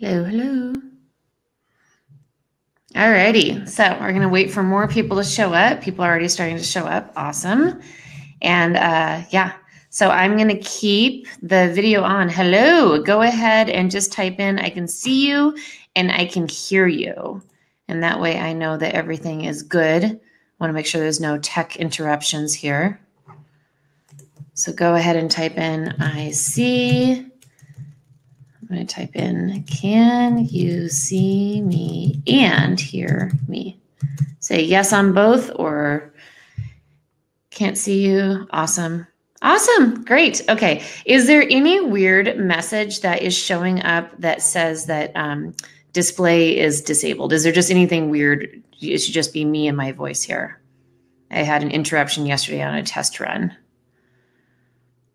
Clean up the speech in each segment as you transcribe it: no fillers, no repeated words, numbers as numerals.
Hello, hello. Alrighty, so we're going to wait for more people to show up. People are already starting to show up. Awesome. And yeah, so I'm going to keep the video on. Hello, go ahead and just type in, I can see you and I can hear you. And that way I know that everything is good. I want to make sure there's no tech interruptions here. So go ahead and type in, I see. I'm going to type in, can you see me and hear me? Say yes on both or can't see you. Awesome. Awesome. Great. Okay. Is there any weird message that is showing up that says that display is disabled? Is there just anything weird? It should just be me and my voice here. I had an interruption yesterday on a test run.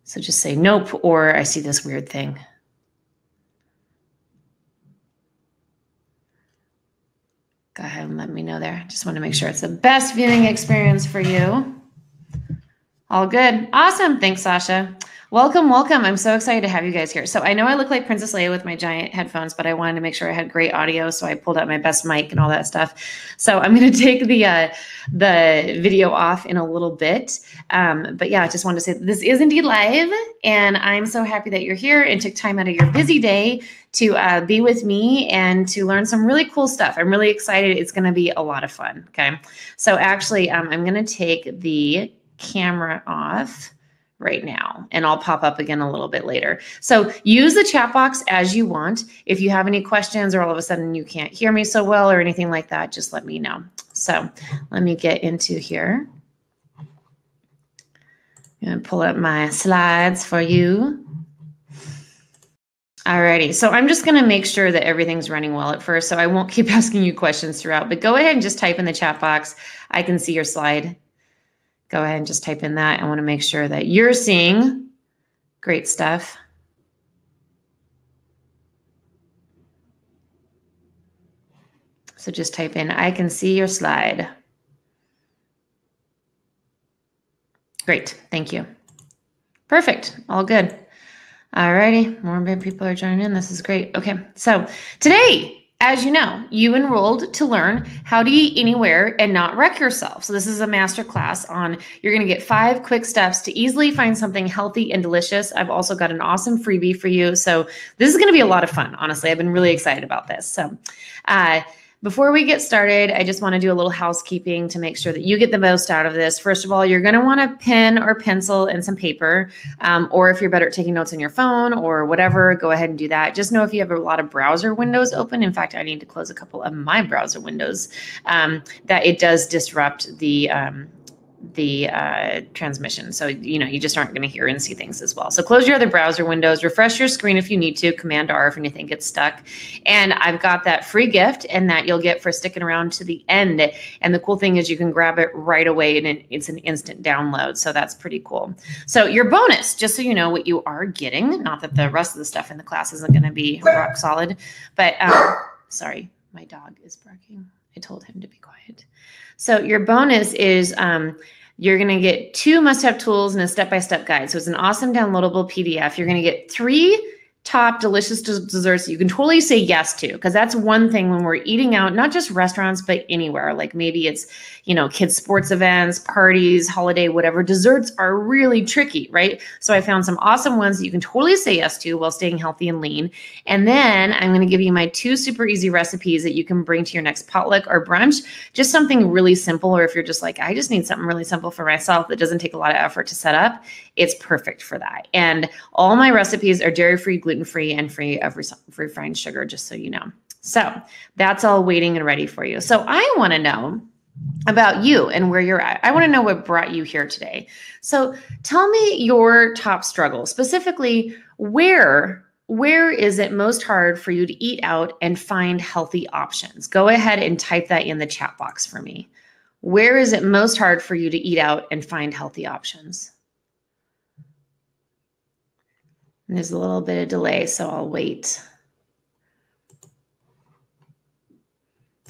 So just say nope, or I see this weird thing. Go ahead and let me know there. Just want to make sure it's the best viewing experience for you. All good. Awesome. Thanks, Sasha. Welcome, welcome. I'm so excited to have you guys here. So I know I look like Princess Leia with my giant headphones, but I wanted to make sure I had great audio, so I pulled out my best mic and all that stuff. So I'm going to take the video off in a little bit. But yeah, I just wanted to say this is indeed live, and I'm so happy that you're here and took time out of your busy day to be with me and to learn some really cool stuff. I'm really excited. It's going to be a lot of fun. Okay. So actually, I'm going to take the camera off right now, and I'll pop up again a little bit later. So use the chat box as you want. If you have any questions or all of a sudden you can't hear me so well or anything like that, just let me know. So let me get into here. I'm going to pull up my slides for you. Alrighty, so I'm just going to make sure that everything's running well at first, so I won't keep asking you questions throughout, but go ahead and just type in the chat box. I can see your slide. Go ahead and just type in that. I want to make sure that you're seeing great stuff. So just type in, I can see your slide. Great, thank you. Perfect, all good. All righty, more people are joining in. This is great. Okay, so today, as you know, you enrolled to learn how to eat anywhere and not wreck yourself. So this is a master class on, you're going to get 5 quick steps to easily find something healthy and delicious. I've also got an awesome freebie for you. So this is going to be a lot of fun. Honestly, I've been really excited about this. So before we get started, I just want to do a little housekeeping to make sure that you get the most out of this. First of all, you're going to want a pen or pencil and some paper, or if you're better at taking notes on your phone or whatever, go ahead and do that. Just know if you have a lot of browser windows open, in fact, I need to close a couple of my browser windows, that it does disrupt the transmission. So, you know, you just aren't going to hear and see things as well. So close your other browser windows, refresh your screen if you need to, Command R if anything gets stuck. And I've got that free gift and that you'll get for sticking around to the end. And the cool thing is you can grab it right away and it's an instant download. So that's pretty cool. So your bonus, just so you know what you are getting, not that the rest of the stuff in the class isn't going to be rock solid, but sorry, my dog is barking. I told him to be quiet. So your bonus is you're going to get 2 must-have tools and a step-by-step guide. So it's an awesome downloadable PDF. You're going to get 3 top delicious desserts you can totally say yes to, because that's one thing when we're eating out, not just restaurants, but anywhere. Like maybe it's, you know, kids' sports events, parties, holiday, whatever. Desserts are really tricky, right? So I found some awesome ones that you can totally say yes to while staying healthy and lean. And then I'm going to give you my 2 super easy recipes that you can bring to your next potluck or brunch. Just something really simple, or if you're just like, I just need something really simple for myself that doesn't take a lot of effort to set up, it's perfect for that. And all my recipes are dairy-free, gluten-free, and free of refined sugar, just so you know. So that's all waiting and ready for you. So I want to know about you and where you're at. I want to know what brought you here today. So tell me your top struggle. Specifically, where is it most hard for you to eat out and find healthy options? Go ahead and type that in the chat box for me. Where is it most hard for you to eat out and find healthy options? And there's a little bit of delay, so I'll wait.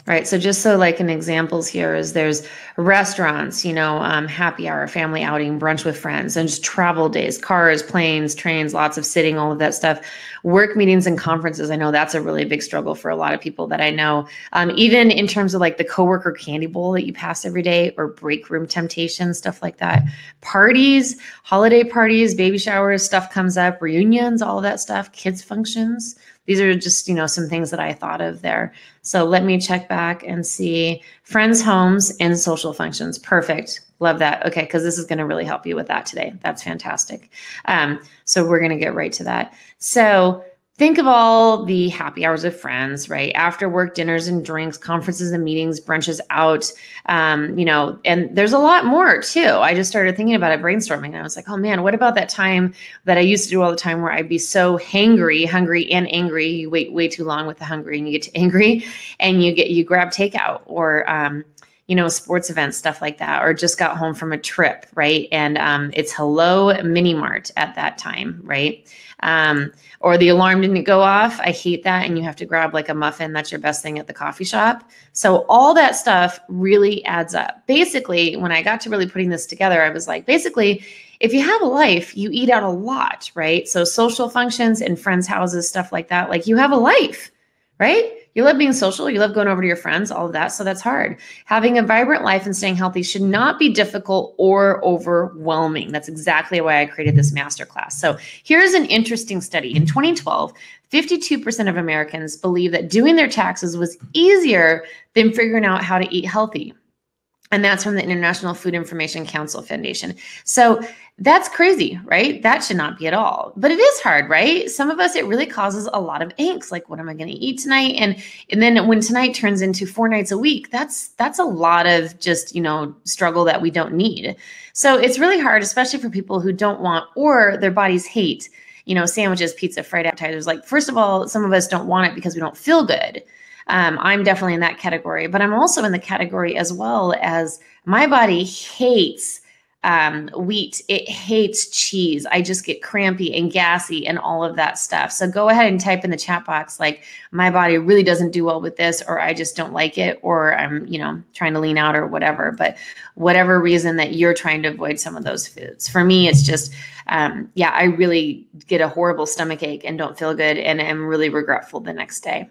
Right. So just so like an examples here is there's restaurants, happy hour, family outing, brunch with friends, and just travel days, cars, planes, trains, lots of sitting, all of that stuff. Work meetings and conferences. I know that's a really big struggle for a lot of people that I know. Even in terms of like the coworker candy bowl that you pass every day or break room temptation, stuff like that. Parties, holiday parties, baby showers, stuff comes up, reunions, all of that stuff, kids functions. These are just, some things that I thought of there. So let me check back and see friends, homes, and social functions. Perfect. Love that. Okay, because this is going to really help you with that today. That's fantastic. So we're going to get right to that. So think of all the happy hours of friends, right? After work dinners and drinks, conferences and meetings, brunches out, and there's a lot more too. I just started thinking about it, brainstorming, and I was like, oh man, what about that time that I used to do all the time where I'd be so hungry and angry. You wait way too long with the hungry and you get to angry and you grab takeout or, sports events, stuff like that, or just got home from a trip, right? And it's hello mini mart at that time, right? Or the alarm didn't go off. I hate that. And you have to grab like a muffin. That's your best thing at the coffee shop. So all that stuff really adds up. Basically, when I got to really putting this together, I was like, basically, if you have a life, you eat out a lot, right? So social functions and friends' houses, stuff like that, like you have a life, right? You love being social. You love going over to your friends, all of that. So that's hard. Having a vibrant life and staying healthy should not be difficult or overwhelming. That's exactly why I created this masterclass. So here's an interesting study. In 2012, 52% of Americans believe that doing their taxes was easier than figuring out how to eat healthy. And that's from the International Food Information Council Foundation. So that's crazy, right? That should not be at all. But it is hard, right? Some of us, it really causes a lot of angst. Like, what am I going to eat tonight? And then when tonight turns into 4 nights a week, that's a lot of just, struggle that we don't need. So it's really hard, especially for people who don't want or their bodies hate, sandwiches, pizza, fried appetizers. Like, first of all, some of us don't want it because we don't feel good. I'm definitely in that category, but I'm also in the category as well as my body hates wheat. It hates cheese. I just get crampy and gassy and all of that stuff. So go ahead and type in the chat box, like, my body really doesn't do well with this, or I just don't like it, or I'm, trying to lean out or whatever, but whatever reason that you're trying to avoid some of those foods. For me, it's just, I really get a horrible stomach ache and don't feel good and am really regretful the next day.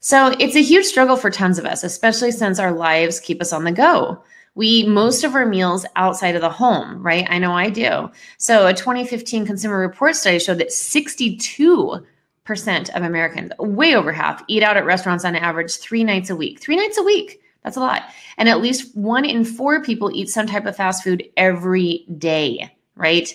So it's a huge struggle for tons of us, especially since our lives keep us on the go. We eat most of our meals outside of the home, right? I know I do. So a 2015 Consumer Report study showed that 62% of Americans, way over half, eat out at restaurants on average 3 nights a week. 3 nights a week. That's a lot. And at least 1 in 4 people eat some type of fast food every day, right?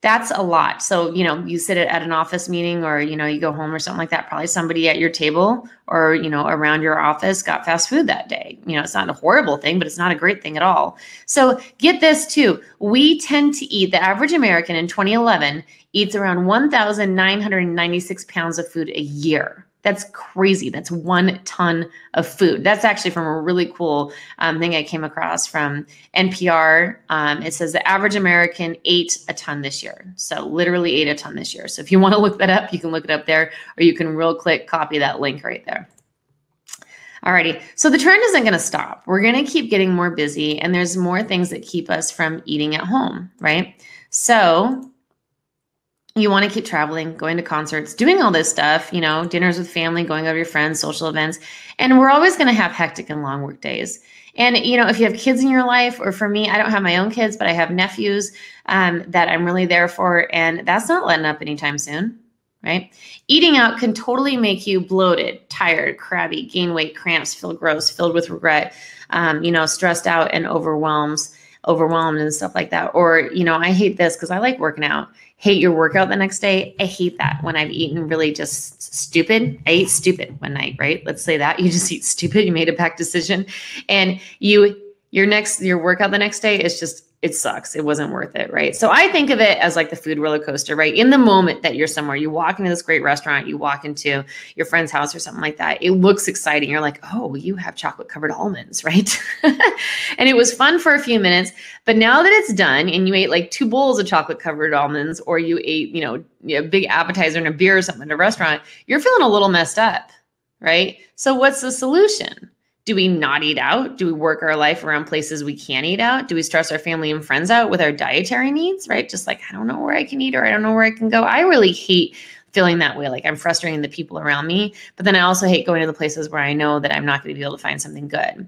That's a lot. So, you sit at an office meeting or, you go home or something like that. Probably somebody at your table or, around your office got fast food that day. It's not a horrible thing, but it's not a great thing at all. So get this too. We tend to eat, the average American in 2011 eats around 1,996 pounds of food a year. That's crazy. That's 1 ton of food. That's actually from a really cool thing I came across from NPR. It says the average American ate a ton this year. So literally ate a ton this year. So if you want to look that up, you can look it up there, or you can real quick copy that link right there. Alrighty, so the trend isn't going to stop. We're going to keep getting more busy, and there's more things that keep us from eating at home, right? So you want to keep traveling, going to concerts, doing all this stuff, dinners with family, going over your friends, social events. And we're always going to have hectic and long work days. And, if you have kids in your life, or for me, I don't have my own kids, but I have nephews that I'm really there for. And that's not letting up anytime soon, right? Eating out can totally make you bloated, tired, crabby, gain weight, cramps, feel gross, filled with regret, stressed out and overwhelmed and stuff like that. Or, I hate this because I like working out. Hate your workout the next day. I hate that when I've eaten really just stupid. I ate stupid one night, right? Let's say that you just eat stupid. You made a bad decision, and your workout the next day is just, it sucks. It wasn't worth it, right? So I think of it as like the food roller coaster, right? In the moment that you're somewhere, you walk into this great restaurant, you walk into your friend's house or something like that. It looks exciting. You're like, oh, you have chocolate covered almonds, right? And it was fun for a few minutes, but now that it's done and you ate like 2 bowls of chocolate covered almonds, or you ate, a big appetizer and a beer or something at a restaurant, you're feeling a little messed up, right? So what's the solution? Do we not eat out? Do we work our life around places we can't eat out? Do we stress our family and friends out with our dietary needs, right? Just like, I don't know where I can eat or I don't know where I can go. I really hate feeling that way. Like I'm frustrating the people around me, but then I also hate going to the places where I know that I'm not going to be able to find something good.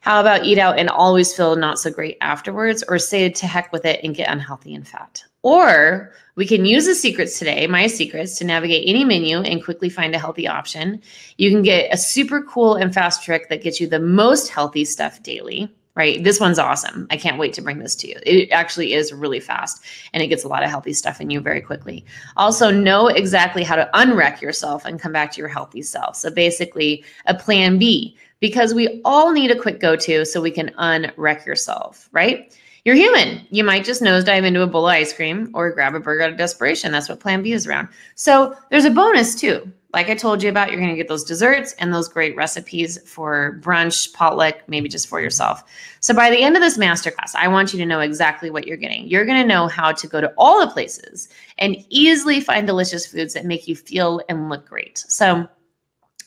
How about eat out and always feel not so great afterwards, or say to heck with it and get unhealthy and fat? Or we can use the secrets today, my secrets, to navigate any menu and quickly find a healthy option. You can get a super cool and fast trick that gets you the most healthy stuff daily, right? This one's awesome. I can't wait to bring this to you. It actually is really fast and it gets a lot of healthy stuff in you very quickly. Also, know exactly how to unwreck yourself and come back to your healthy self. So basically a plan B, because we all need a quick go-to so we can unwreck yourself, right? You're human. You might just nosedive into a bowl of ice cream or grab a burger out of desperation. That's what plan B is around. So there's a bonus too. Like I told you about, you're going to get those desserts and those great recipes for brunch, potluck, maybe just for yourself. So by the end of this masterclass, I want you to know exactly what you're getting. You're going to know how to go to all the places and easily find delicious foods that make you feel and look great. So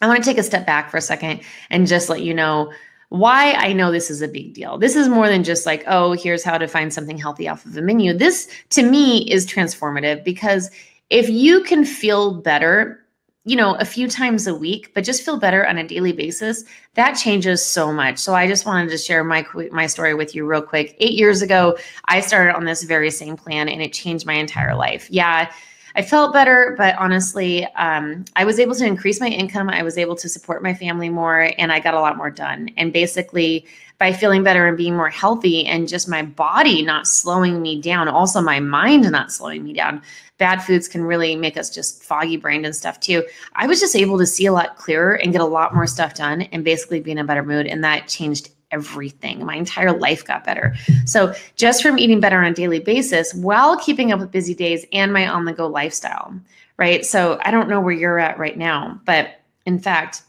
I want to take a step back for a second and just let you know why I know this is a big deal. This is more than just like, oh, here's how to find something healthy off of a menu. This, to me, is transformative, because if you can feel better, a few times a week, but just feel better on a daily basis, that changes so much. So I just wanted to share my story with you real quick. 8 years ago, I started on this very same plan and it changed my entire life. Yeah, I felt better, but honestly, I was able to increase my income. I was able to support my family more, and I got a lot more done. And basically, by feeling better and being more healthy and just my body not slowing me down, also my mind not slowing me down, bad foods can really make us just foggy brained and stuff too. I was just able to see a lot clearer and get a lot more stuff done and basically be in a better mood. And that changed everything. My entire life got better. So just from eating better on a daily basis while keeping up with busy days and my on-the-go lifestyle, right? So I don't know where you're at right now, but in fact,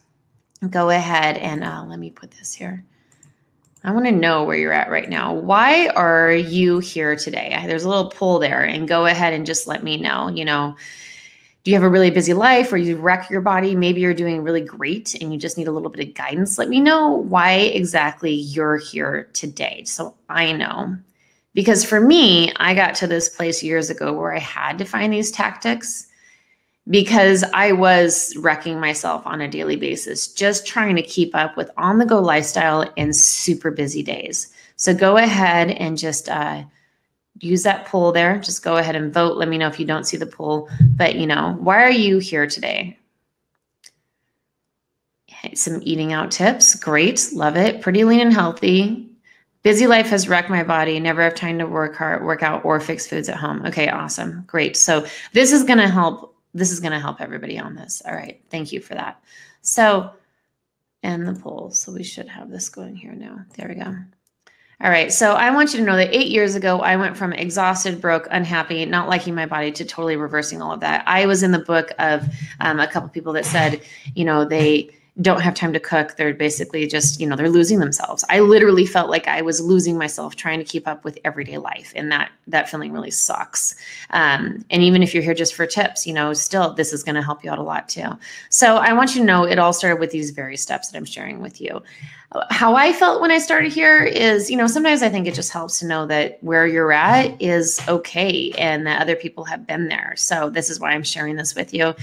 go ahead and let me put this here. I want to know where you're at right now. Why are you here today? There's a little poll there, and go ahead and just let me know, do you have a really busy life or you wreck your body? Maybe you're doing really great and you just need a little bit of guidance. Let me know why exactly you're here today, so I know. Because for me, I got to this place years ago where I had to find these tactics because I was wrecking myself on a daily basis, just trying to keep up with on-the-go lifestyle and super busy days. So go ahead and just use that poll there. Just go ahead and vote. Let me know if you don't see the poll. But, why are you here today? Some eating out tips. Great. Love it. Pretty lean and healthy. Busy life has wrecked my body. Never have time to work out, or fix foods at home. Okay, awesome. Great. So this is going to help. This is going to help everybody on this. All right. Thank you for that. So, and the poll. So we should have this going here now. There we go. All right. So I want you to know that 8 years ago, I went from exhausted, broke, unhappy, not liking my body to totally reversing all of that. I was in the book of a couple of people that said, they don't have time to cook. They're basically just, they're losing themselves. I literally felt like I was losing myself trying to keep up with everyday life. And that feeling really sucks. And even if you're here just for tips, still, this is going to help you out a lot too. So I want you to know it all started with these very steps that I'm sharing with you. How I felt when I started here is, sometimes I think it just helps to know that where you're at is okay and that other people have been there. So this is why I'm sharing this with you.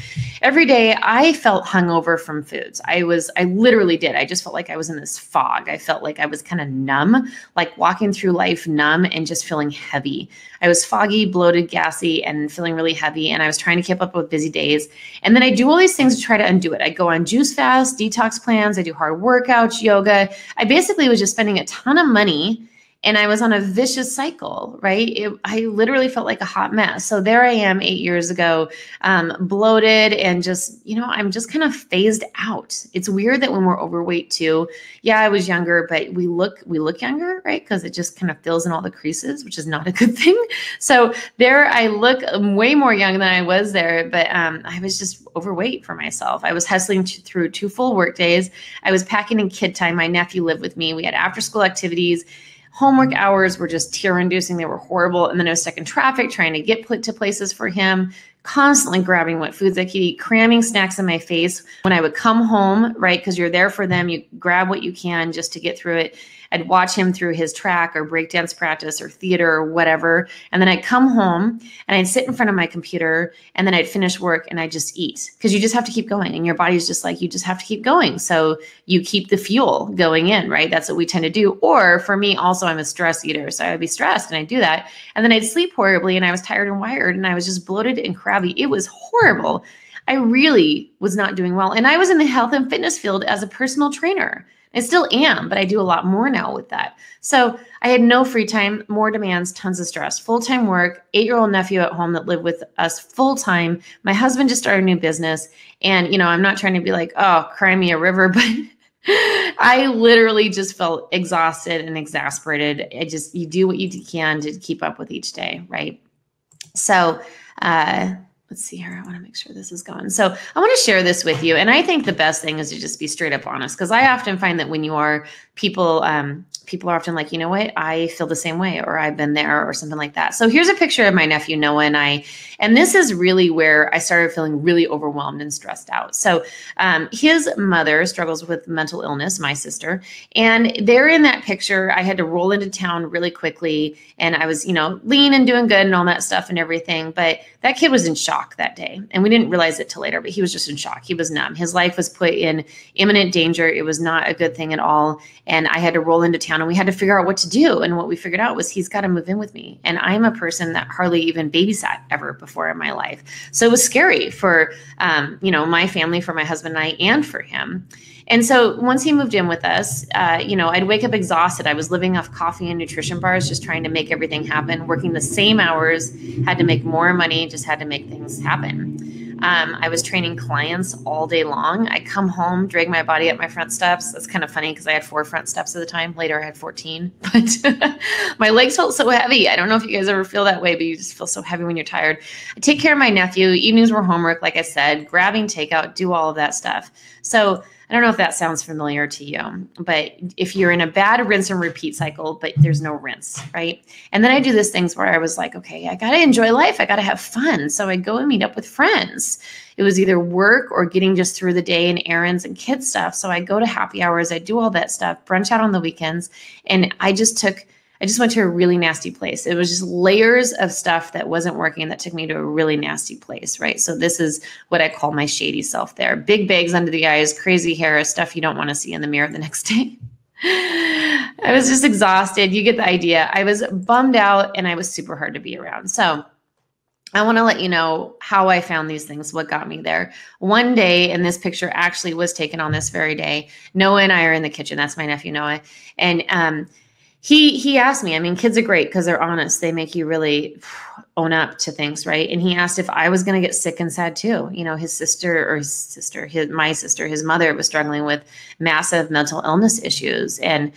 Every day I felt hungover from foods. I literally did. I just felt like I was in this fog. I felt like I was kind of numb, like walking through life numb and just feeling heavy. I was foggy, bloated, gassy, and feeling really heavy. And I was trying to keep up with busy days. And then I do all these things to try to undo it. I go on juice fast, detox plans. I do hard workouts, yoga. I basically was just spending a ton of money and I was on a vicious cycle, right? I literally felt like a hot mess. So there I am 8 years ago, bloated and just, I'm just kind of phased out. It's weird that when we're overweight too, yeah, I was younger, but we look younger, right? Because it just kind of fills in all the creases, which is not a good thing. So there I look way more young than I was there, but I was just overweight for myself. I was hustling through 2 full work days. I was packing in kid time. My nephew lived with me. We had after school activities. Homework hours were just tear-inducing. They were horrible. And then I was stuck in traffic trying to get to places for him. constantly grabbing what foods I could eat, cramming snacks in my face. When I would come home, right, because you're there for them, you grab what you can just to get through it. I'd watch him through his track or breakdance practice or theater or whatever. And then I'd come home and I'd sit in front of my computer and then I'd finish work and I'd just eat, because you just have to keep going. And your body's just like, you just have to keep going. So you keep the fuel going in, right? That's what we tend to do. Or for me also, I'm a stress eater. So I would be stressed and I'd do that. And then I'd sleep horribly and I was tired and wired and I was just bloated and crabby. It was horrible. I really was not doing well. And I was in the health and fitness field as a personal trainer. I still am, but I do a lot more now with that. So I had no free time, more demands, tons of stress, full-time work, 8-year-old nephew at home that lived with us full-time. My husband just started a new business. And, I'm not trying to be like, oh, cry me a river, but I literally just felt exhausted and exasperated. You do what you can to keep up with each day, right? So, let's see here. I want to make sure this is going. So I want to share this with you. And I think the best thing is to just be straight up honest, because I often find that when you are people are often like, you know what, I feel the same way, or I've been there, or something like that. So here's a picture of my nephew, Noah, and I, and this is really where I started feeling really overwhelmed and stressed out. So his mother struggles with mental illness, my sister, and there in that picture, I had to roll into town really quickly. And I was, lean and doing good and all that stuff and everything. But that kid was in shock that day. And we didn't realize it till later, but he was just in shock. He was numb. His life was put in imminent danger. It was not a good thing at all. And I had to roll into town and we had to figure out what to do. And what we figured out was he's got to move in with me. And I'm a person that hardly even babysat ever before in my life. So it was scary for, my family, for my husband and I, and for him. And so once he moved in with us, I'd wake up exhausted. I was living off coffee and nutrition bars, just trying to make everything happen, working the same hours, had to make more money, just had to make things happen. I was training clients all day long. I come home, drag my body up my front steps. That's kind of funny because I had 4 front steps at the time. Later, I had 14, but my legs felt so heavy. I don't know if you guys ever feel that way, but you just feel so heavy when you're tired. I take care of my nephew. Evenings were homework, like I said, grabbing takeout, do all of that stuff. So I don't know if that sounds familiar to you, but if you're in a bad rinse and repeat cycle, but there's no rinse, right? And then I do these things where I was like, okay, I got to enjoy life. I got to have fun. So I go and meet up with friends. It was either work or getting just through the day and errands and kid stuff. So I go to happy hours. I do all that stuff, brunch out on the weekends. And I just went to a really nasty place. It was just layers of stuff that wasn't working that took me to a really nasty place, right? So this is what I call my shady self there. Big bags under the eyes, crazy hair, stuff you don't want to see in the mirror the next day. I was just exhausted. You get the idea. I was bummed out and I was super hard to be around. So I want to let you know how I found these things, what got me there. One day, and this picture actually was taken on this very day, Noah and I are in the kitchen. That's my nephew, Noah. And he asked me, kids are great because they're honest. They make you really own up to things, right? And he asked if I was going to get sick and sad too. My sister, his mother was struggling with massive mental illness issues and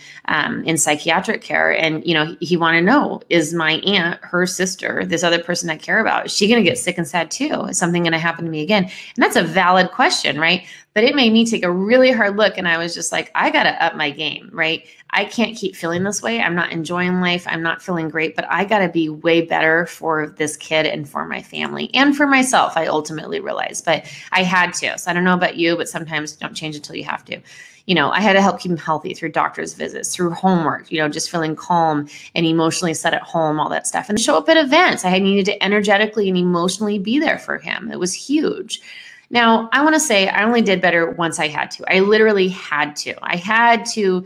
in psychiatric care. And, he wanted to know, is my aunt, her sister, this other person I care about, is she going to get sick and sad too? Is something going to happen to me again? And that's a valid question, right? But it made me take a really hard look. And I was just like, I got to up my game, right? I can't keep feeling this way. I'm not enjoying life. I'm not feeling great, but I got to be way better for this kid and for my family and for myself, I ultimately realized, but I had to. So I don't know about you, but sometimes you don't change until you have to. I had to help keep him healthy through doctor's visits, through homework, just feeling calm and emotionally set at home, all that stuff, and show up at events. I needed to energetically and emotionally be there for him. It was huge. Now, I want to say I only did better once I had to. I literally had to. I had to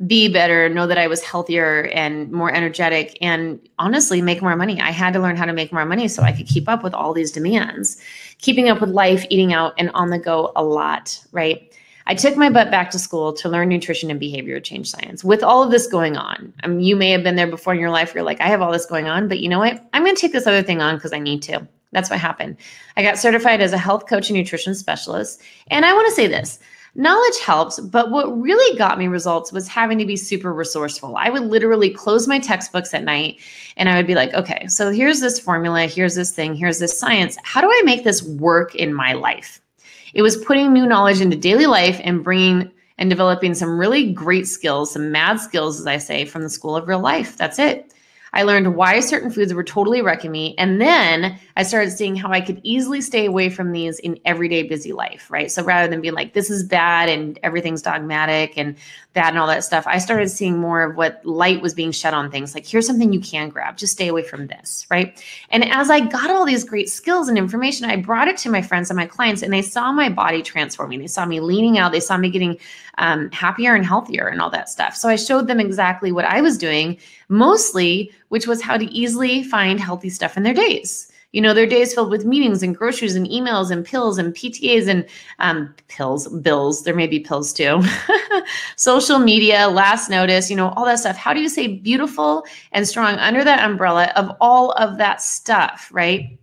be better, know that I was healthier and more energetic, and honestly make more money. I had to learn how to make more money so I could keep up with all these demands, keeping up with life, eating out, and on the go a lot, right? I took my butt back to school to learn nutrition and behavior change science. With all of this going on, you may have been there before in your life. You're like, I have all this going on, but you know what? I'm going to take this other thing on because I need to. That's what happened. I got certified as a health coach and nutrition specialist. And I want to say this, knowledge helps, but what really got me results was having to be super resourceful. I would literally close my textbooks at night and I would be like, okay, so here's this formula, here's this thing, here's this science. How do I make this work in my life? It was putting new knowledge into daily life and bringing and developing some really great skills, some mad skills, as I say, from the school of real life. That's it. I learned why certain foods were totally wrecking me. And then I started seeing how I could easily stay away from these in everyday busy life, right? So rather than being like, this is bad and everything's dogmatic and bad and all that stuff, I started seeing more of what light was being shed on things. Like, here's something you can grab, just stay away from this, right? And as I got all these great skills and information, I brought it to my friends and my clients, and they saw my body transforming. They saw me leaning out. They saw me getting happier and healthier and all that stuff. So I showed them exactly what I was doing mostly, which was how to easily find healthy stuff in their days. You know, their days filled with meetings and groceries and emails and pills and PTAs and bills. There may be pills too. Social media, last notice, you know, all that stuff. How do you stay beautiful and strong under that umbrella of all of that stuff, right?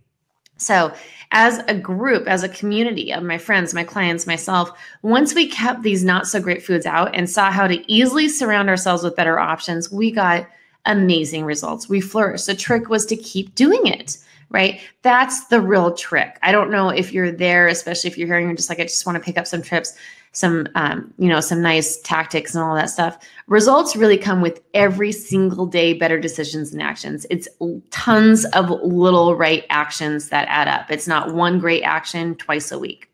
So as a group, as a community of my friends, my clients, myself, once we kept these not so great foods out and saw how to easily surround ourselves with better options, we got amazing results. We flourished. The trick was to keep doing it, right? That's the real trick. I don't know if you're there, especially if you're hearing, you're just like, I just want to pick up some tips, some nice tactics and all that stuff. Results really come with every single day, better decisions and actions. It's tons of little right actions that add up. It's not one great action twice a week.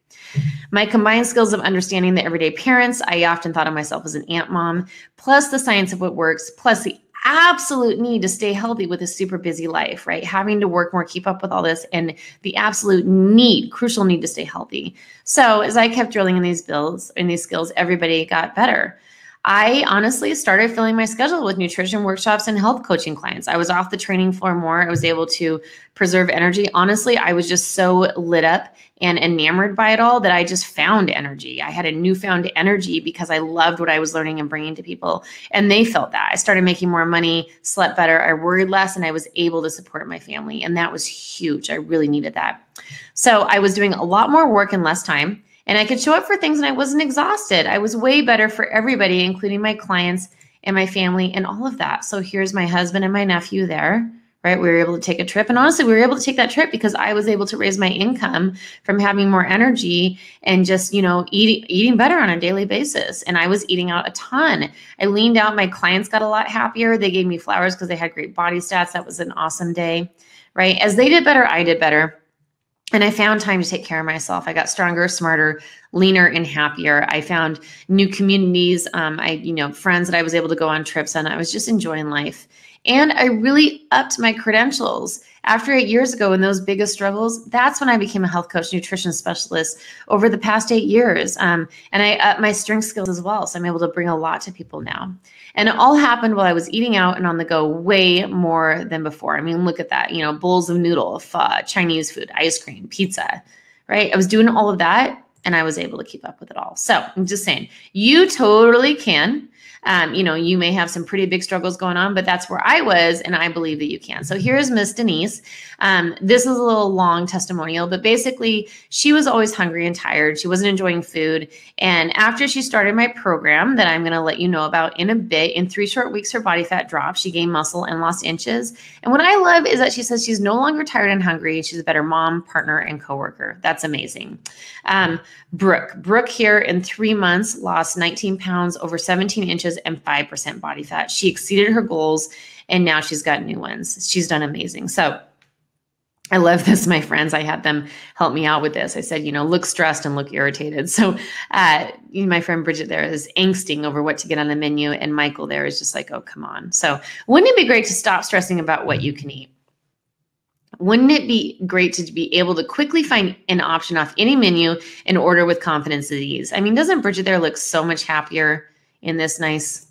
My combined skills of understanding the everyday parents, I often thought of myself as an aunt mom, plus the science of what works, plus the absolute need to stay healthy with a super busy life, right? Having to work more, keep up with all this, and the absolute need, crucial need to stay healthy. So as I kept drilling in these skills, everybody got better. I honestly started filling my schedule with nutrition workshops and health coaching clients. I was off the training floor more. I was able to preserve energy. Honestly, I was just so lit up and enamored by it all that I just found energy. I had a newfound energy because I loved what I was learning and bringing to people. And they felt that. I started making more money, slept better, I worried less, and I was able to support my family. And that was huge. I really needed that. So I was doing a lot more work in less time. And I could show up for things and I wasn't exhausted. I was way better for everybody, including my clients and my family and all of that. So here's my husband and my nephew there, right? We were able to take a trip. And honestly, we were able to take that trip because I was able to raise my income from having more energy and just, eating better on a daily basis. And I was eating out a ton. I leaned out. My clients got a lot happier. They gave me flowers because they had great body stats. That was an awesome day, right? As they did better, I did better. And I found time to take care of myself. I got stronger, smarter, leaner, and happier. I found new communities, friends that I was able to go on trips on. I was just enjoying life. And I really upped my credentials. After 8 years ago in those biggest struggles, that's when I became a health coach, nutrition specialist over the past 8 years. And I upped my strength skills as well. So I'm able to bring a lot to people now. And it all happened while I was eating out and on the go way more than before. I mean, look at that, bowls of noodle, pho, Chinese food, ice cream, pizza, right? I was doing all of that and I was able to keep up with it all. So I'm just saying, you totally can. You may have some pretty big struggles going on, but that's where I was, and I believe that you can. So here's Miss Denise. This is a little long testimonial, but basically she was always hungry and tired. She wasn't enjoying food. And after she started my program that I'm going to let you know about in a bit, in 3 short weeks, her body fat dropped. She gained muscle and lost inches. And what I love is that she says she's no longer tired and hungry. She's a better mom, partner, and coworker. That's amazing. Brooke here in 3 months lost 19 pounds, over 17 inches, and 5% body fat. She exceeded her goals and now she's got new ones. She's done amazing. So I love this, my friends. I had them help me out with this. I said, look stressed and look irritated. So my friend Bridget there is angsting over what to get on the menu. And Michael there is just like, oh, come on. So wouldn't it be great to stop stressing about what you can eat? Wouldn't it be great to be able to quickly find an option off any menu and order with confidence and ease? I mean, doesn't Bridget there look so much happier in this nice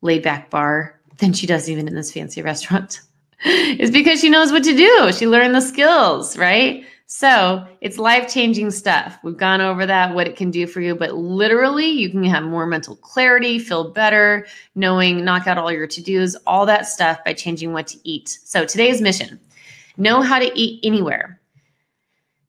laid back bar than she does even in this fancy restaurant? It's because she knows what to do. She learned the skills, right? So it's life-changing stuff. We've gone over that, what it can do for you, but literally you can have more mental clarity, feel better, knock out all your to-dos, all that stuff by changing what to eat. So today's mission: know how to eat anywhere.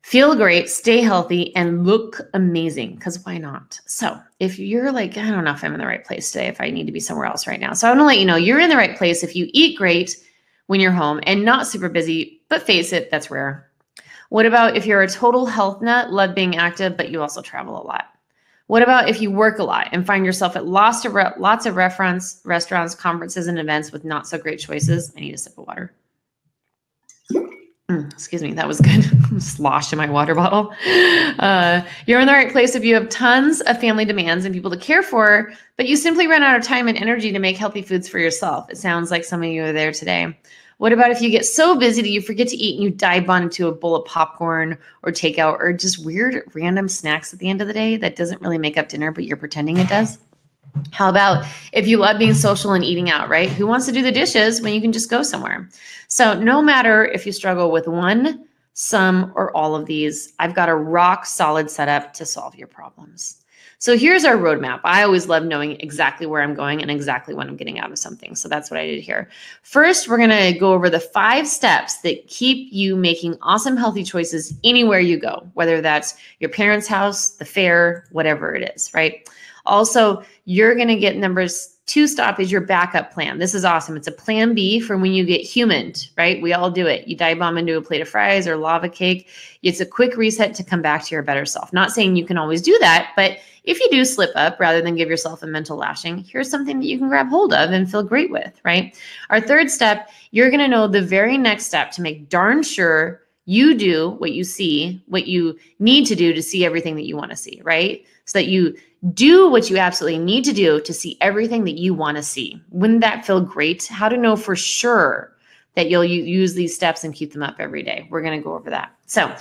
Feel great, stay healthy, and look amazing, because why not? So if you're like, I don't know if I'm in the right place today, if I need to be somewhere else right now. So I want to let you know you're in the right place if you eat great when you're home and not super busy, but face it, that's rare. What about if you're a total health nut, love being active, but you also travel a lot? What about if you work a lot and find yourself at lots of restaurants, conferences, and events with not so great choices? I need a sip of water. Excuse me, that was good. Sloshed in my water bottle. You're in the right place if you have tons of family demands and people to care for, but you simply run out of time and energy to make healthy foods for yourself. It sounds like some of you are there today. What about if you get so busy that you forget to eat and you dive onto a bowl of popcorn or takeout or just weird random snacks at the end of the day that doesn't really make up dinner, but you're pretending it does? How about if you love being social and eating out, right? Who wants to do the dishes when you can just go somewhere? So no matter if you struggle with one, some, or all of these, I've got a rock solid setup to solve your problems. So here's our roadmap. I always love knowing exactly where I'm going and exactly what I'm getting out of something. So that's what I did here. First, we're going to go over the 5 steps that keep you making awesome, healthy choices anywhere you go, whether that's your parents' house, the fair, whatever it is, right? Also, you're going to get numbers 2 stop is your backup plan. This is awesome. It's a plan B for when you get humaned, right? We all do it. You dive bomb into a plate of fries or lava cake. It's a quick reset to come back to your better self. Not saying you can always do that, but if you do slip up, rather than give yourself a mental lashing, here's something that you can grab hold of and feel great with, right? Our 3rd step, you're going to know the very next step to make darn sure you do what you see, what you need to do to see everything that you want to see, right? So that you do what you absolutely need to do to see everything that you want to see. Wouldn't that feel great? How to know for sure that you'll use these steps and keep them up every day. We're going to go over that. So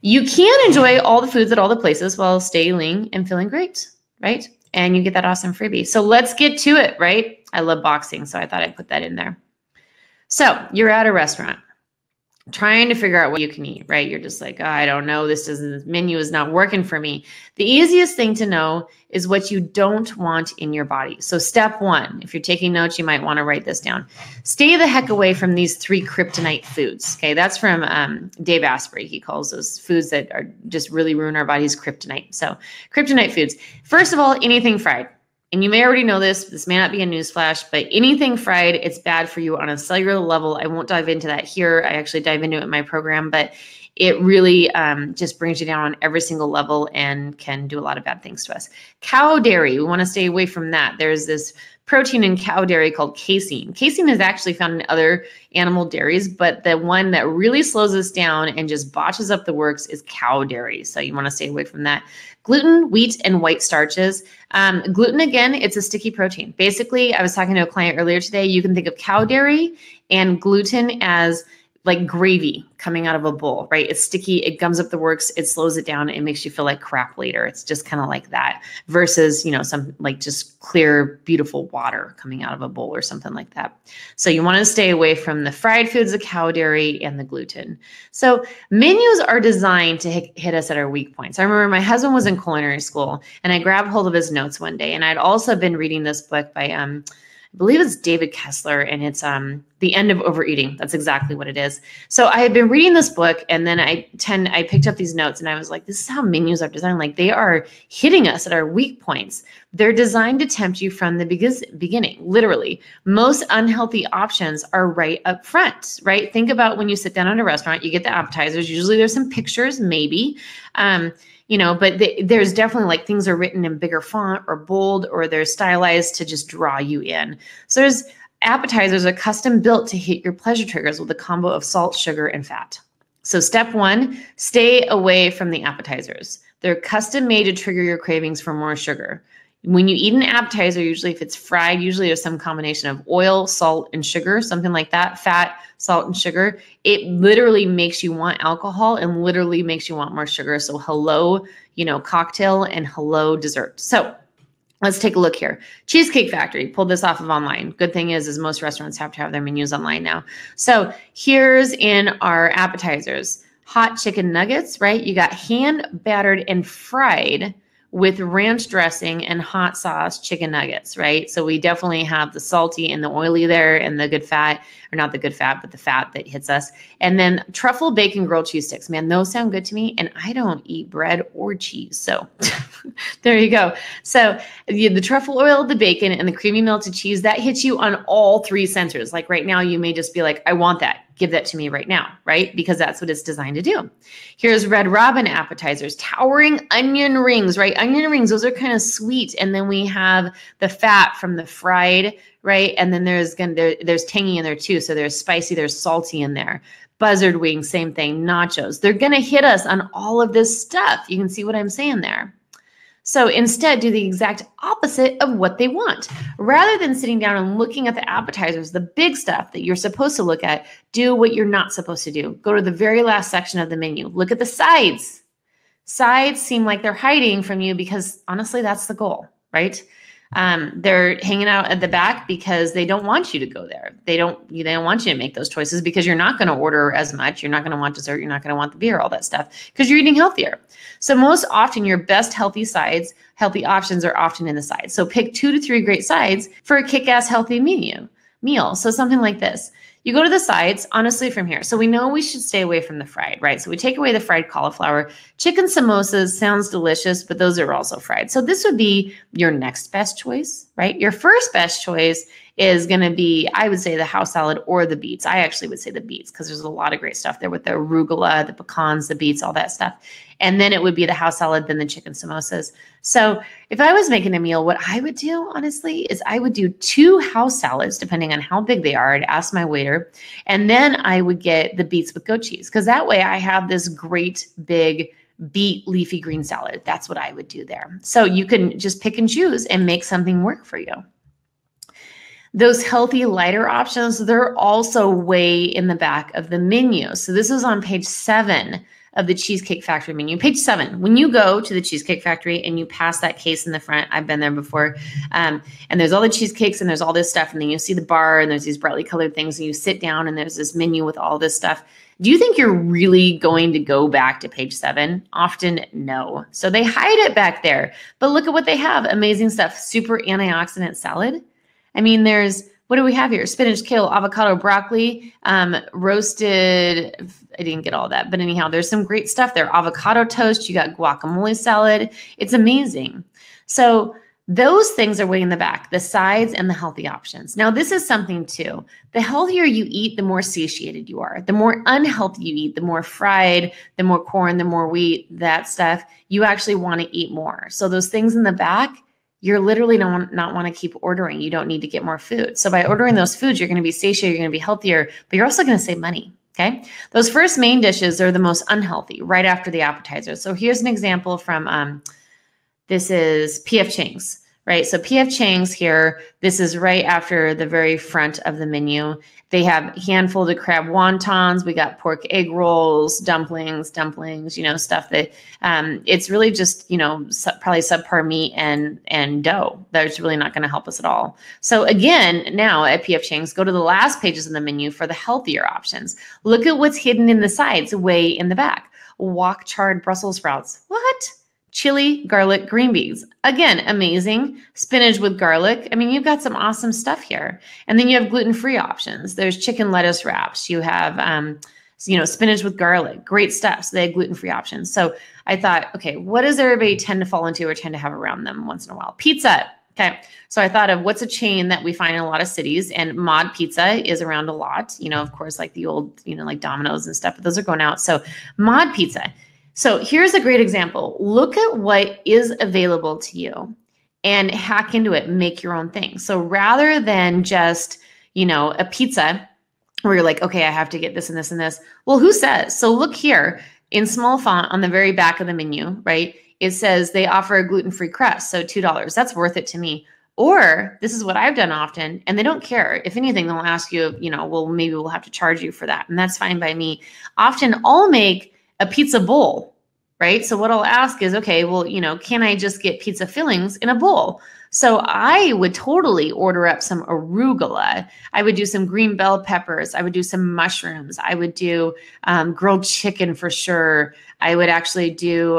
you can enjoy all the foods at all the places while staying lean and feeling great, right? And you get that awesome freebie. So let's get to it, right? I love boxing, so I thought I'd put that in there. So you're at a restaurant trying to figure out what you can eat, right? You're just like, oh, I don't know. This menu is not working for me. The easiest thing to know is what you don't want in your body. So step 1, if you're taking notes, you might want to write this down. Stay the heck away from these 3 kryptonite foods. Okay. That's from Dave Asprey. He calls those foods that are just really ruin our bodies kryptonite. So kryptonite foods. First of all, anything fried. And you may already know this may not be a newsflash, but anything fried, it's bad for you on a cellular level. I won't dive into that here. I actually dive into it in my program, but it really just brings you down on every single level and can do a lot of bad things to us. Cow dairy, we want to stay away from that. There's this protein in cow dairy called casein. Casein is actually found in other animal dairies, but the one that really slows us down and just botches up the works is cow dairy. So you want to stay away from that. Gluten, wheat, and white starches. Gluten, again, it's a sticky protein. Basically, I was talking to a client earlier today. You can think of cow dairy and gluten as like gravy coming out of a bowl, right? It's sticky, it gums up the works, it slows it down, it makes you feel like crap later. It's just kind of like that versus, some like just clear, beautiful water coming out of a bowl or something like that. So you want to stay away from the fried foods, the cow dairy, and the gluten. So menus are designed to hit us at our weak points. I remember my husband was in culinary school and I grabbed hold of his notes one day, and I'd also been reading this book by I believe it's David Kessler, and it's The End of Overeating. That's exactly what it is. So I had been reading this book, and then I picked up these notes, and I was like, this is how menus are designed. Like, they are hitting us at our weak points. They're designed to tempt you from the beginning, literally. Most unhealthy options are right up front, right? Think about when you sit down at a restaurant, you get the appetizers. Usually there's some pictures, maybe. But there's definitely like things are written in bigger font or bold, or they're stylized to just draw you in. So there's appetizers are custom built to hit your pleasure triggers with a combo of salt, sugar, and fat. So step 1, stay away from the appetizers. They're custom made to trigger your cravings for more sugar. When you eat an appetizer, usually if it's fried, usually there's some combination of oil, salt, and sugar, something like that, fat, salt, and sugar. It literally makes you want alcohol and literally makes you want more sugar. So hello, cocktail, and hello, dessert. So let's take a look here. Cheesecake Factory pulled this off of online. Good thing is most restaurants have to have their menus online now. So here's in our appetizers, hot chicken nuggets, right? You got hand battered and fried with ranch dressing and hot sauce chicken nuggets, right? So we definitely have the salty and the oily there and the good fat, or not the good fat, but the fat that hits us. And then truffle bacon grilled cheese sticks. Man, those sound good to me. And I don't eat bread or cheese. So there you go. So the truffle oil, the bacon, and the creamy melted cheese, that hits you on all 3 sensors. Like right now, you may just be like, I want that. give that to me right now, right? Because that's what it's designed to do. Here's Red Robin appetizers, towering onion rings, right? Onion rings, those are kind of sweet. And then we have the fat from the fried, right? And then there's tangy in there too. So there's spicy, there's salty in there. Buzzard wings, same thing, nachos. They're going to hit us on all of this stuff. You can see what I'm saying there. So instead, do the exact opposite of what they want. Rather than sitting down and looking at the appetizers, the big stuff that you're supposed to look at, do what you're not supposed to do. Go to the very last section of the menu. Look at the sides. Sides seem like they're hiding from you because honestly, that's the goal, right? They're hanging out at the back because they don't want you to go there. They don't want you to make those choices because you're not going to order as much. You're not going to want dessert. You're not going to want the beer, all that stuff, because you're eating healthier. So most often your best healthy options are often in the sides. So pick 2 to 3 great sides for a kick-ass healthy meal. So something like this. You go to the sides, honestly, from here. So we know we should stay away from the fried, right? So we take away the fried cauliflower. Chicken samosas sounds delicious, but those are also fried. So this would be your next best choice, right? Your first best choice is going to be, I would say, the house salad or the beets. I actually would say the beets because there's a lot of great stuff there with the arugula, the pecans, the beets, all that stuff. And then it would be the house salad, then the chicken samosas. So if I was making a meal, what I would do, honestly, is I would do 2 house salads, depending on how big they are. I'd ask my waiter. And then I would get the beets with goat cheese because that way I have this great big beet leafy green salad. That's what I would do there. So you can just pick and choose and make something work for you. Those healthy, lighter options, they're also way in the back of the menu. So this is on page 7 of the Cheesecake Factory menu. Page 7, when you go to the Cheesecake Factory and you pass that case in the front, I've been there before, and there's all the cheesecakes and there's all this stuff, and then you see the bar and there's these brightly colored things, and you sit down and there's this menu with all this stuff. Do you think you're really going to go back to page 7? Often, no. So they hide it back there. But look at what they have. Amazing stuff. Super antioxidant salad. I mean, what do we have here? Spinach, kale, avocado, broccoli, roasted. I didn't get all that, but anyhow, there's some great stuff there. Avocado toast. You got guacamole salad. It's amazing. So those things are way in the back, the sides and the healthy options. Now, this is something too. The healthier you eat, the more satiated you are. The more unhealthy you eat, the more fried, the more corn, the more wheat, that stuff, you actually want to eat more. So those things in the back, you're literally not want to keep ordering. You don't need to get more food. So by ordering those foods, you're going to be satiated, you're going to be healthier, but you're also going to save money. Okay. Those first main dishes are the most unhealthy right after the appetizer. So here's an example from, this is P.F. Chang's, right? So P.F. Chang's here, this is right after the very front of the menu. They have hand-folded crab wontons. We got pork egg rolls, dumplings, stuff that it's really just, probably subpar meat and dough. That's really not going to help us at all. So again, now at P.F. Chang's, go to the last pages of the menu for the healthier options. Look at what's hidden in the sides, way in the back. Wok charred Brussels sprouts. What? Chili, garlic, green beans. Again, amazing. Spinach with garlic. I mean, you've got some awesome stuff here. And then you have gluten-free options. There's chicken lettuce wraps. You have, spinach with garlic. Great stuff. So they have gluten-free options. So I thought, okay, what does everybody tend to fall into or tend to have around them once in a while? Pizza. Okay. So I thought of what's a chain that we find in a lot of cities, and Mod Pizza is around a lot. Of course, like the old, like Domino's and stuff, but those are going out. So Mod Pizza. So here's a great example. Look at what is available to you and hack into it, make your own thing. So rather than just, a pizza where you're like, okay, I have to get this and this and this. Well, who says? So look here in small font on the very back of the menu, right? It says they offer a gluten-free crust. So $2, that's worth it to me. Or this is what I've done often, and they don't care. If anything, they'll ask you, well, maybe we'll have to charge you for that. And that's fine by me. Often I'll make a pizza bowl, right? So what I'll ask is, okay, well, can I just get pizza fillings in a bowl? So I would totally order up some arugula. I would do some green bell peppers. I would do some mushrooms. I would do grilled chicken for sure. I would actually do,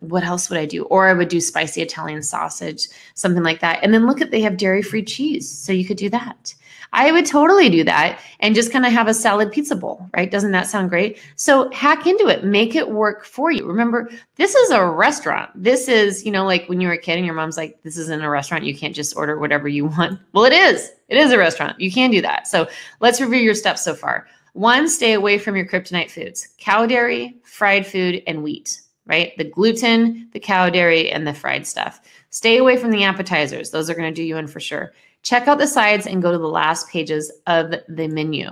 what else would I do? Or I would do spicy Italian sausage, something like that. And then look at, they have dairy-free cheese. So you could do that. I would totally do that and just kind of have a salad pizza bowl, right? Doesn't that sound great? So hack into it, make it work for you. Remember, this is a restaurant. This is, like when you were a kid and your mom's like, this isn't a restaurant. You can't just order whatever you want. Well, it is. It is a restaurant. You can do that. So let's review your steps so far. One, stay away from your kryptonite foods, cow dairy, fried food, and wheat, right? The gluten, the cow dairy, and the fried stuff. Stay away from the appetizers. Those are going to do you in for sure. Check out the sides and go to the last pages of the menu.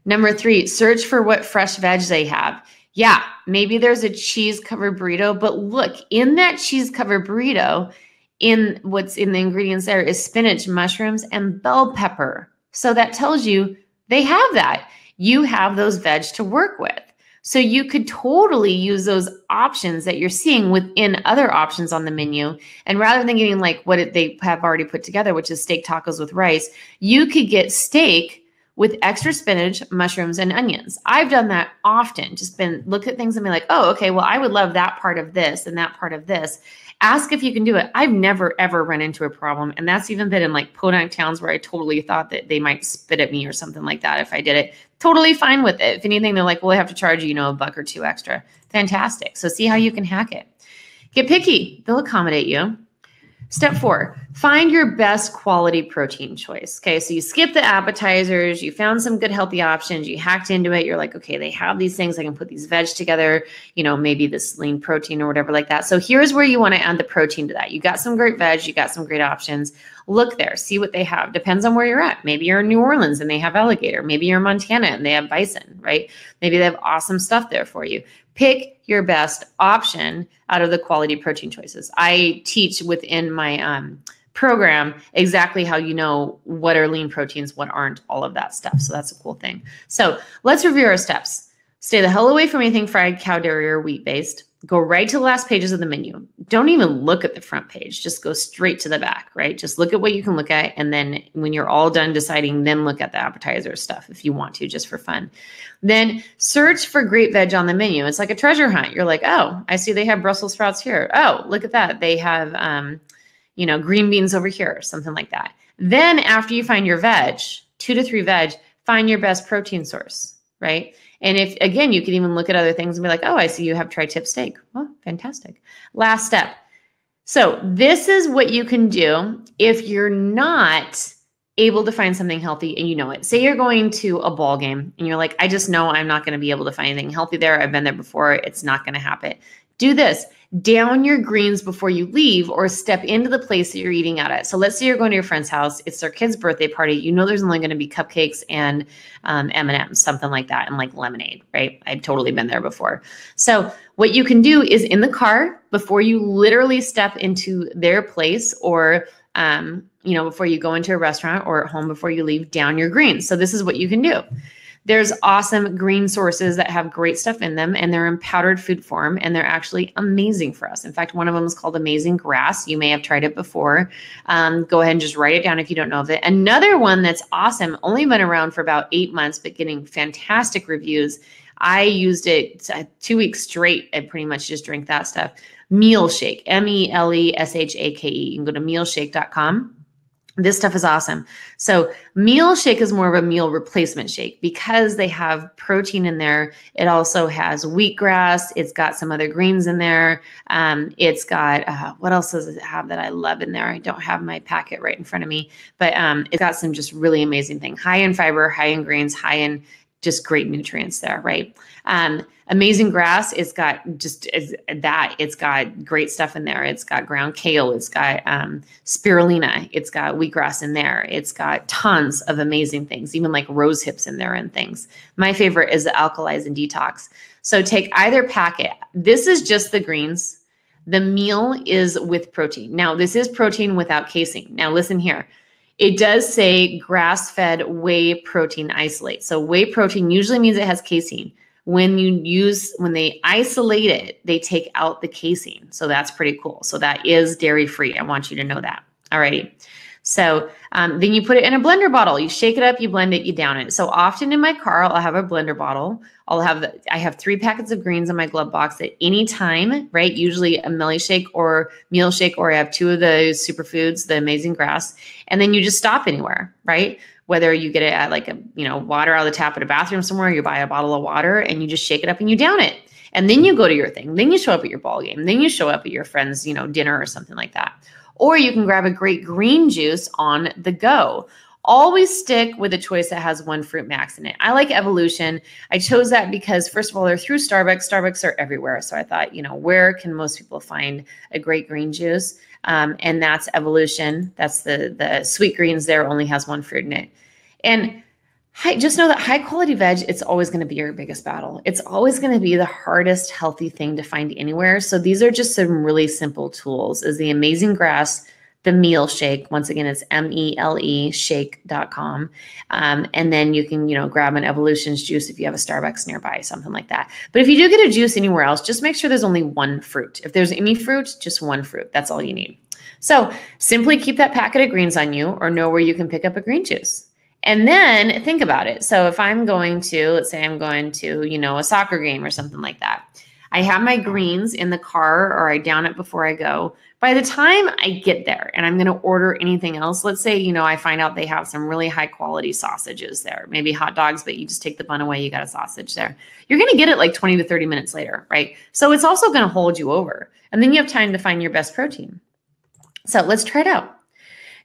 Number 3, search for what fresh veg they have. Yeah, maybe there's a cheese-covered burrito, but look, in that cheese-covered burrito, in what's in the ingredients there is spinach, mushrooms, and bell pepper. So that tells you they have that. You have those veg to work with. So you could totally use those options that you're seeing within other options on the menu. And rather than getting like what they have already put together, which is steak tacos with rice, you could get steak with extra spinach, mushrooms, and onions. I've done that often, just been look at things and be like, oh, okay, well, I would love that part of this and that part of this. Ask if you can do it. I've never, ever run into a problem. And that's even been in like podunk towns where I totally thought that they might spit at me or something like that if I did it. Totally fine with it. If anything, they're like, well, I have to charge you, $1 or $2 extra. Fantastic. So see how you can hack it. Get picky. They'll accommodate you. Step 4, find your best quality protein choice. Okay, so you skip the appetizers, you found some good healthy options, you hacked into it, you're like, okay, they have these things, I can put these veg together, maybe this lean protein or whatever like that. So here's where you want to add the protein to that. You got some great veg, you got some great options. Look there, see what they have. Depends on where you're at. Maybe you're in New Orleans and they have alligator. Maybe you're in Montana and they have bison, right? Maybe they have awesome stuff there for you. Pick your best option out of the quality protein choices. I teach within my program exactly how you know what are lean proteins, what aren't, all of that stuff. So that's a cool thing. So let's review our steps. Stay the hell away from anything fried, cow dairy, or wheat-based. Go right to the last pages of the menu. Don't even look at the front page. Just go straight to the back, right? Just look at what you can look at. And then when you're all done deciding, then look at the appetizer stuff if you want to, just for fun. Then search for great veg on the menu. It's like a treasure hunt. You're like, oh, I see they have Brussels sprouts here. Oh, look at that. They have, green beans over here, something like that. Then after you find your veg, 2 to 3 veg, find your best protein source, right? And if, again, you can even look at other things and be like, oh, I see you have tri-tip steak. Well, fantastic. Last step. So this is what you can do if you're not able to find something healthy and you know it. Say you're going to a ball game and you're like, I just know I'm not going to be able to find anything healthy there. I've been there before. It's not going to happen. Do this. Down your greens before you leave or step into the place that you're eating out at. So let's say you're going to your friend's house. It's their kid's birthday party. You know there's only going to be cupcakes and M&Ms, something like that, and like lemonade, right? I've totally been there before. So what you can do is in the car before you literally step into their place or before you go into a restaurant or at home before you leave, down your greens. So this is what you can do. There's awesome green sources that have great stuff in them, and they're in powdered food form, and they're actually amazing for us. In fact, one of them is called Amazing Grass. You may have tried it before. Go ahead and just write it down if you don't know of it. Another one that's awesome, only been around for about 8 months, but getting fantastic reviews. I used it 2 weeks straight. I pretty much just drink that stuff. Meal Shake, MELESHAKE. You can go to mealshake.com. This stuff is awesome. So meal shake is more of a meal replacement shake because they have protein in there. It also has wheatgrass. It's got some other greens in there. It's got, what else does it have that I love in there? I don't have my packet right in front of me, but it's got some just really amazing things. High in fiber, high in greens, high in just great nutrients there, right? Amazing Grass, it's got it's got great stuff in there. It's got ground kale, it's got spirulina, it's got wheatgrass in there. It's got tons of amazing things, even like rose hips in there and things. My favorite is the Alkalize and Detox. So take either packet. This is just the greens. The meal is with protein. Now, this is protein without casein. Now, listen here. It does say grass-fed whey protein isolate. So whey protein usually means it has casein. When they isolate it, they take out the casein. So that's pretty cool. So that is dairy-free. I want you to know that. Alrighty. So then you put it in a blender bottle. You shake it up, you blend it, you down it. So often in my car, I'll have a blender bottle. I have 3 packets of greens in my glove box at any time, right? Usually a Melly Shake or Meal Shake, or I have 2 of the superfoods, the Amazing Grass. And then you just stop anywhere, right? Whether you get it at like water out of the tap at a bathroom somewhere, you buy a bottle of water and you just shake it up and you down it. And then you go to your thing. Then you show up at your ball game. Then you show up at your friend's, dinner or something like that. Or you can grab a great green juice on the go. always stick with a choice that has one fruit max in it. I like Evolution. I chose that because, first of all, they're through Starbucks. Starbucks are everywhere. So I thought, where can most people find a great green juice? And that's Evolution. That's the sweet greens there, only has one fruit in it. And just know that high quality veg, it's always going to be your biggest battle. It's always going to be the hardest healthy thing to find anywhere. So these are just some really simple tools. Is the Amazing Grass, the meal shake. Once again, it's MELE shake.com. And then you can, grab an Evolution's juice if you have a Starbucks nearby, something like that. But if you do get a juice anywhere else, just make sure there's only one fruit. If there's any fruit, just one fruit. That's all you need. So simply keep that packet of greens on you or know where you can pick up a green juice. And then think about it. So if I'm going to, let's say I'm going to, a soccer game or something like that, I have my greens in the car or I down it before I go. By the time I get there and I'm going to order anything else, let's say, I find out they have some really high quality sausages there, maybe hot dogs, but you just take the bun away, you got a sausage there. You're going to get it like 20 to 30 minutes later, right? So it's also going to hold you over. And then you have time to find your best protein. So let's try it out.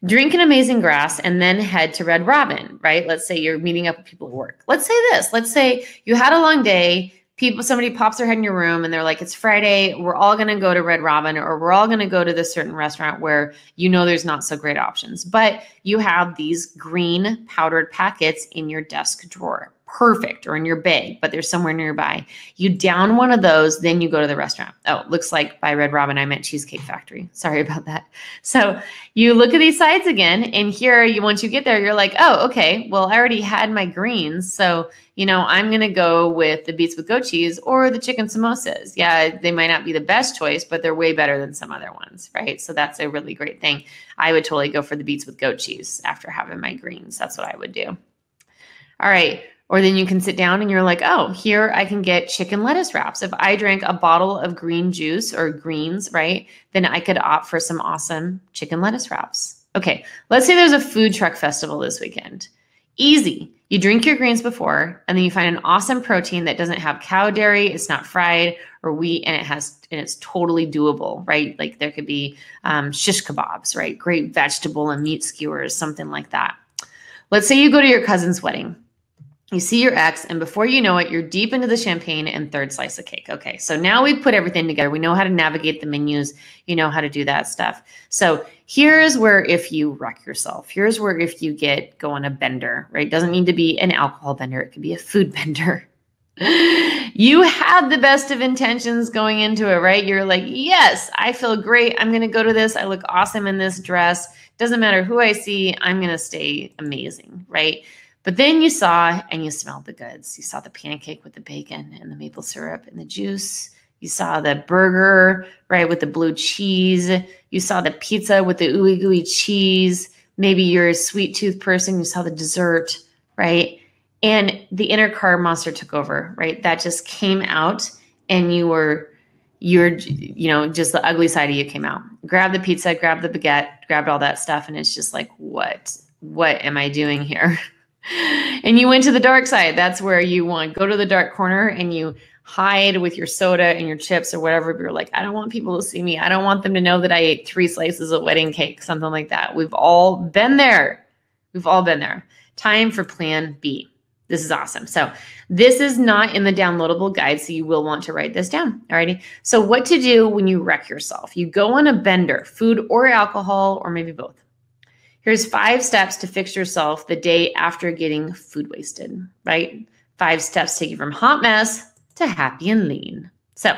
Drink an Amazing Grass and then head to Red Robin, right? Let's say you're meeting up with people at work. Let's say this. Let's say you had a long day. Somebody pops their head in your room and they're like, it's Friday. We're all going to go to Red Robin or we're all going to go to this certain restaurant where there's not so great options. But you have these green powdered packets in your desk drawer. Perfect. Or in your bag, but they're somewhere nearby. You down one of those, then you go to the restaurant. Oh, looks like by Red Robin, I meant Cheesecake Factory. Sorry about that. So you look at these sides again, and here, once you get there, you're like, oh, okay, well, I already had my greens. So, I'm going to go with the beets with goat cheese or the chicken samosas. Yeah, they might not be the best choice, but they're way better than some other ones, right? So that's a really great thing. I would totally go for the beets with goat cheese after having my greens. That's what I would do. All right. Or then you can sit down and you're like, oh, here I can get chicken lettuce wraps. If I drank a bottle of green juice or greens, right, then I could opt for some awesome chicken lettuce wraps. Okay, let's say there's a food truck festival this weekend. Easy. You drink your greens before, and then you find an awesome protein that doesn't have cow dairy, it's not fried or wheat, and it's totally doable, right? Like there could be shish kebabs, right? Great vegetable and meat skewers, something like that. Let's say you go to your cousin's wedding. You see your ex, and before you know it, you're deep into the champagne and third slice of cake. Okay, so now we've put everything together. We know how to navigate the menus. You know how to do that stuff. So here's where if you wreck yourself, here's where if you go on a bender, right? It doesn't need to be an alcohol bender. It could be a food bender. You had the best of intentions going into it, right? You're like, yes, I feel great. I'm going to go to this. I look awesome in this dress. Doesn't matter who I see. I'm going to stay amazing, right? But then you saw and you smelled the goods. You saw the pancake with the bacon and the maple syrup and the juice. You saw the burger, right, with the blue cheese. You saw the pizza with the ooey gooey cheese. Maybe you're a sweet tooth person. You saw the dessert, right? And the inner carb monster took over, right? That just came out and you're just the ugly side of you came out. Grab the pizza, grab the baguette, grabbed all that stuff. And it's just like, what am I doing here? And you went to the dark side. That's where you want to go to the dark corner and you hide with your soda and your chips or whatever. But you're like, I don't want people to see me. I don't want them to know that I ate 3 slices of wedding cake, something like that. We've all been there. We've all been there. Time for plan B. This is awesome. So this is not in the downloadable guide, so you will want to write this down. Alrighty. So what to do when you wreck yourself? You go on a bender, food or alcohol, or maybe both. Here's 5 steps to fix yourself the day after getting food wasted, right? 5 steps take you from hot mess to happy and lean. So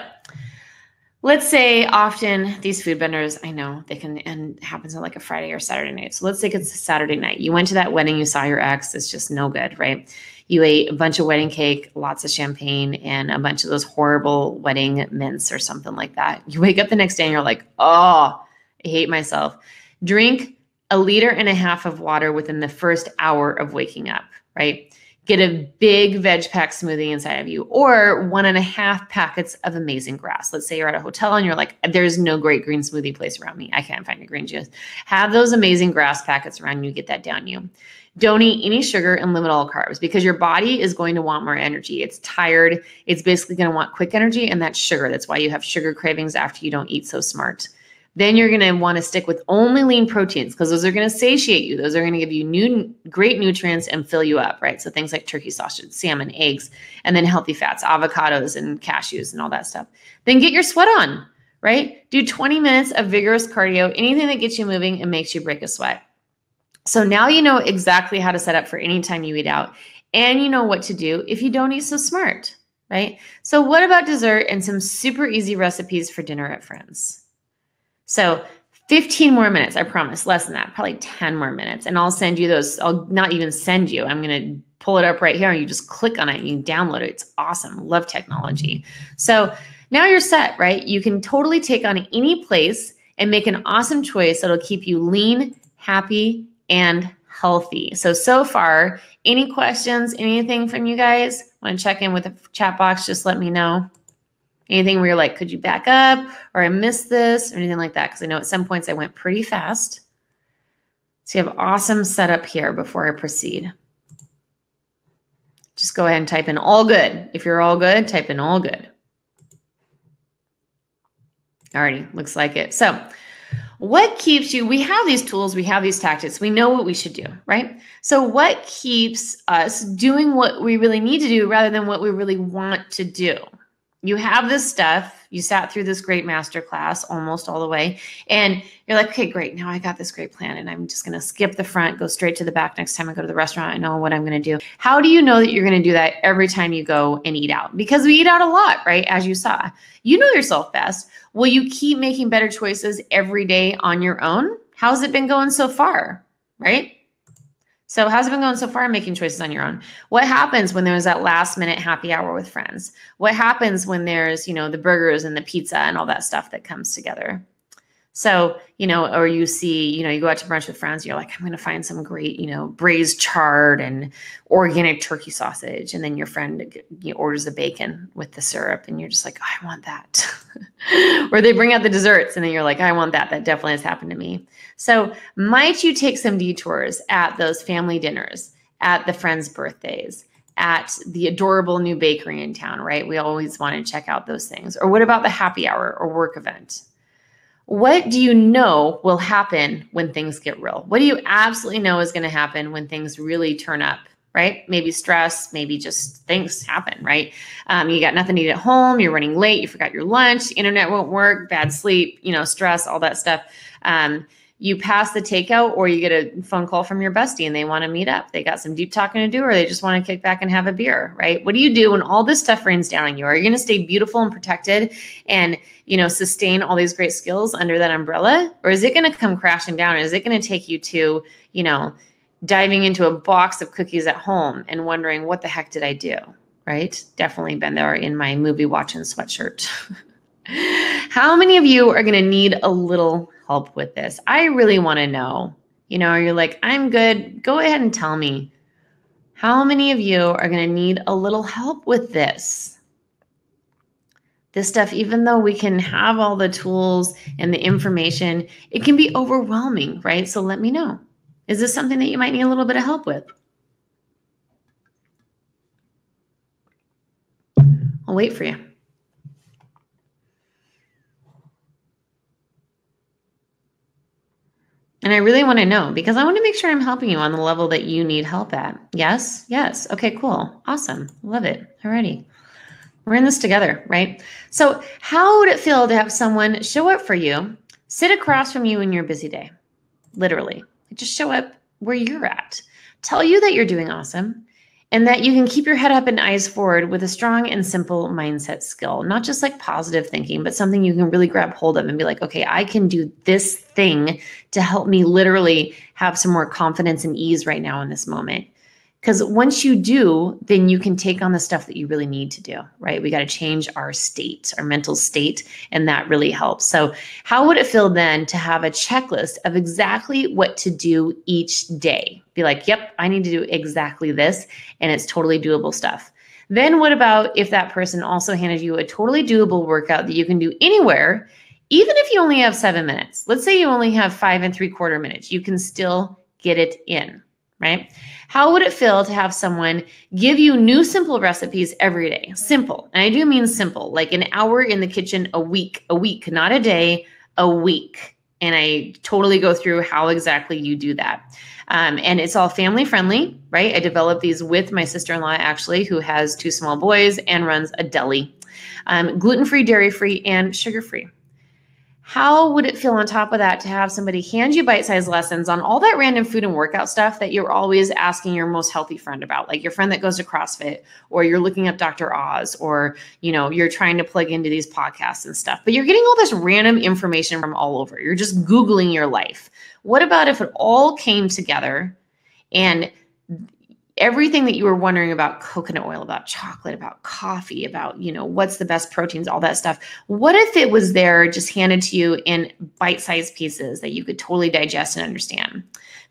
let's say often these food benders, I know they can end happens on like a Friday or Saturday night. So let's say it's a Saturday night. You went to that wedding, you saw your ex, it's just no good, right? You ate a bunch of wedding cake, lots of champagne, and a bunch of those horrible wedding mints or something like that. You wake up the next day and you're like, oh, I hate myself. Drink 1.5 liters of water within the first hour of waking up, right? Get a big veg pack smoothie inside of you, or 1.5 packets of Amazing Grass. Let's say you're at a hotel and you're like, there's no great green smoothie place around me. I can't find a green juice. Have those Amazing Grass packets around you. Get that down you. Don't eat any sugar and limit all carbs because your body is going to want more energy. It's tired. It's basically going to want quick energy, and that's sugar. That's why you have sugar cravings after you don't eat so smart. Then you're going to want to stick with only lean proteins because those are going to satiate you. Those are going to give you great nutrients and fill you up, right? So things like turkey sausage, salmon, eggs, and then healthy fats, avocados and cashews and all that stuff. Then get your sweat on, right? Do 20 minutes of vigorous cardio, anything that gets you moving and makes you break a sweat. So now you know exactly how to set up for any time you eat out, and you know what to do if you don't eat so smart, right? So what about dessert and some super easy recipes for dinner at friends? So 15 more minutes, I promise, less than that, probably 10 more minutes. And I'll send you those. I'll not even send you. I'm going to pull it up right here and you just click on it and you download it. It's awesome. Love technology. So now you're set, right? You can totally take on any place and make an awesome choice that'll keep you lean, happy, and healthy. So far, any questions, anything from you guys? Want to check in with the chat box? Just let me know. Anything where you're like, could you back up or I missed this or anything like that? Because I know at some points I went pretty fast. So you have awesome setup here before I proceed. Just go ahead and type in all good. If you're all good, type in all good. Alrighty, looks like it. So what keeps you, we have these tools, we have these tactics, we know what we should do, right? So what keeps us doing what we really need to do rather than what we really want to do? You have this stuff, you sat through this great masterclass almost all the way, and you're like, okay, great, now I got this great plan, and I'm just going to skip the front, go straight to the back next time I go to the restaurant. I know what I'm going to do. How do you know that you're going to do that every time you go and eat out? Because we eat out a lot, right? As you saw. You know yourself best. Will you keep making better choices every day on your own? How's it been going so far, right? So how's it been going so far making choices on your own? What happens when there's that last minute happy hour with friends? What happens when there's, you know, the burgers and the pizza and all that stuff that comes together? So, you know, or you see, you know, you go out to brunch with friends, you're like, I'm going to find some great, you know, braised chard and organic turkey sausage. And then your friend orders the bacon with the syrup and you're just like, oh, I want that. Or they bring out the desserts and then you're like, I want that. That definitely has happened to me. So might you take some detours at those family dinners, at the friends' birthdays, at the adorable new bakery in town, right? We always want to check out those things. Or what about the happy hour or work event? What do you know will happen when things get real? What do you absolutely know is going to happen when things really turn up, right? Maybe stress, maybe just things happen, right? You got nothing to eat at home, you're running late, you forgot your lunch, internet won't work, bad sleep, you know, stress, all that stuff. You pass the takeout or you get a phone call from your bestie and they want to meet up. They got some deep talking to do or they just want to kick back and have a beer, right? What do you do when all this stuff rains down on you? Are you going to stay beautiful and protected and, you know, sustain all these great skills under that umbrella? Or is it going to come crashing down? Is it going to take you to, you know, diving into a box of cookies at home and wondering, what the heck did I do? Right? Definitely been there in my movie watching sweatshirt. How many of you are going to need a little help with this? I really want to know. You know, you're like, I'm good. Go ahead and tell me. How many of you are going to need a little help with this? This stuff, even though we can have all the tools and the information, it can be overwhelming, right? So let me know. Is this something that you might need a little bit of help with? I'll wait for you. And I really want to know because I want to make sure I'm helping you on the level that you need help at. Yes? Yes. Okay, cool. Awesome. Love it. Alrighty. We're in this together, right? So how would it feel to have someone show up for you, sit across from you in your busy day? Literally. Just show up where you're at. Tell you that you're doing awesome and that you can keep your head up and eyes forward with a strong and simple mindset skill, not just like positive thinking, but something you can really grab hold of and be like, okay, I can do this thing to help me literally have some more confidence and ease right now in this moment. Because once you do, then you can take on the stuff that you really need to do, right? We got to change our state, our mental state, and that really helps. So how would it feel then to have a checklist of exactly what to do each day? Be like, yep, I need to do exactly this, and it's totally doable stuff. Then what about if that person also handed you a totally doable workout that you can do anywhere, even if you only have 7 minutes? Let's say you only have 5 3/4 minutes. You can still get it in, right? How would it feel to have someone give you new simple recipes every day? Simple. And I do mean simple, like an hour in the kitchen a week, not a day, a week. And I totally go through how exactly you do that. And it's all family friendly, right? I developed these with my sister-in-law, actually, who has 2 small boys and runs a deli. Gluten-free, dairy-free, and sugar-free. How would it feel on top of that to have somebody hand you bite-sized lessons on all that random food and workout stuff that you're always asking your most healthy friend about, like your friend that goes to CrossFit, or you're looking up Dr. Oz, or, you're trying to plug into these podcasts and stuff, but you're getting all this random information from all over. You're just Googling your life. What about if it all came together and everything that you were wondering about coconut oil, about chocolate, about coffee, about, what's the best proteins, all that stuff. What if it was there just handed to you in bite-sized pieces that you could totally digest and understand?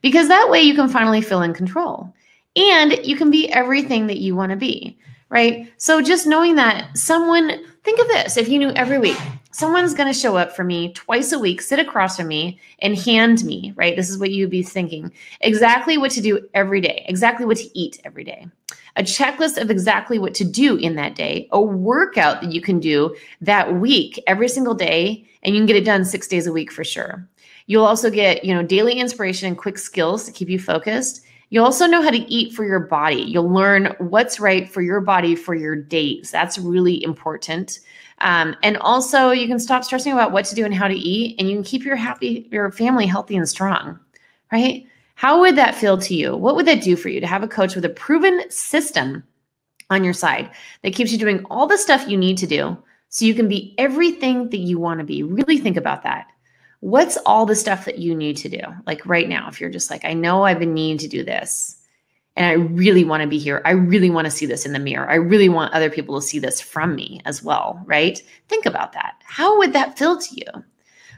Because that way you can finally feel in control and you can be everything that you want to be, right? So just knowing that think of this, if you knew every week, someone's going to show up for me twice a week, sit across from me and hand me, right? This is what you'd be thinking, exactly what to do every day, exactly what to eat every day, a checklist of exactly what to do in that day, a workout that you can do that week, every single day, and you can get it done 6 days a week for sure. You'll also get, daily inspiration and quick skills to keep you focused. You'll also know how to eat for your body. You'll learn what's right for your body for your days. That's really important. And also you can stop stressing about what to do and how to eat, and you can keep your family healthy and strong, right? How would that feel to you? What would that do for you to have a coach with a proven system on your side that keeps you doing all the stuff you need to do so you can be everything that you want to be? Really think about that. What's all the stuff that you need to do? Like right now, if you're just like, I know I've been needing to do this and I really want to be here. I really want to see this in the mirror. I really want other people to see this from me as well, right? Think about that. How would that feel to you?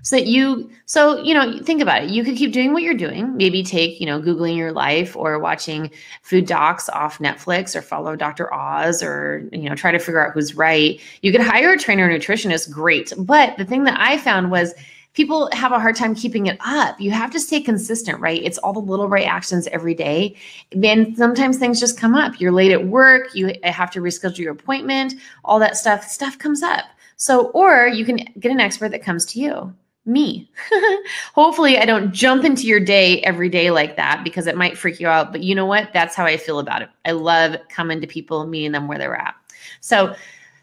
Think about it. You could keep doing what you're doing. Maybe take, Googling your life or watching food docs off Netflix or follow Dr. Oz or, try to figure out who's right. You could hire a trainer or nutritionist, great. But the thing that I found was people have a hard time keeping it up. You have to stay consistent, right? It's all the little right actions every day. Then sometimes things just come up. You're late at work. You have to reschedule your appointment, all that stuff comes up. Or you can get an expert that comes to you. Me. Hopefully I don't jump into your day every day like that because it might freak you out. But you know what? That's how I feel about it. I love coming to people, meeting them where they're at. So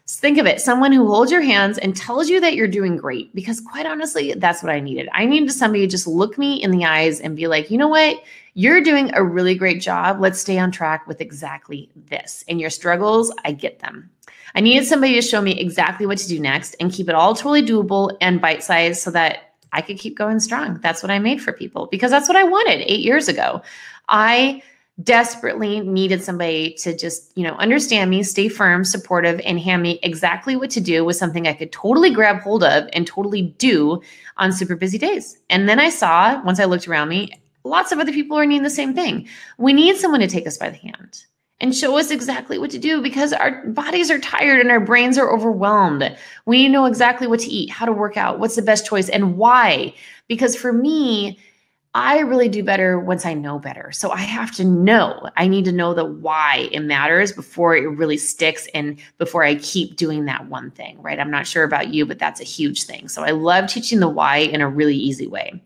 think of it, someone who holds your hands and tells you that you're doing great, because quite honestly, that's what I needed. I needed somebody to just look me in the eyes and be like, you know what? You're doing a really great job. Let's stay on track with exactly this. And your struggles, I get them. I needed somebody to show me exactly what to do next and keep it all totally doable and bite-sized so that I could keep going strong. That's what I made for people because that's what I wanted 8 years ago. I desperately needed somebody to just, understand me, stay firm, supportive, and hand me exactly what to do with something I could totally grab hold of and totally do on super busy days. And then I saw, once I looked around me, lots of other people are needing the same thing. We need someone to take us by the hand and show us exactly what to do because our bodies are tired and our brains are overwhelmed. We know exactly what to eat, how to work out, what's the best choice, and why. Because for me, I really do better once I know better. So I have to know. I need to know the why it matters before it really sticks and before I keep doing that one thing, right? I'm not sure about you, but that's a huge thing. So I love teaching the why in a really easy way.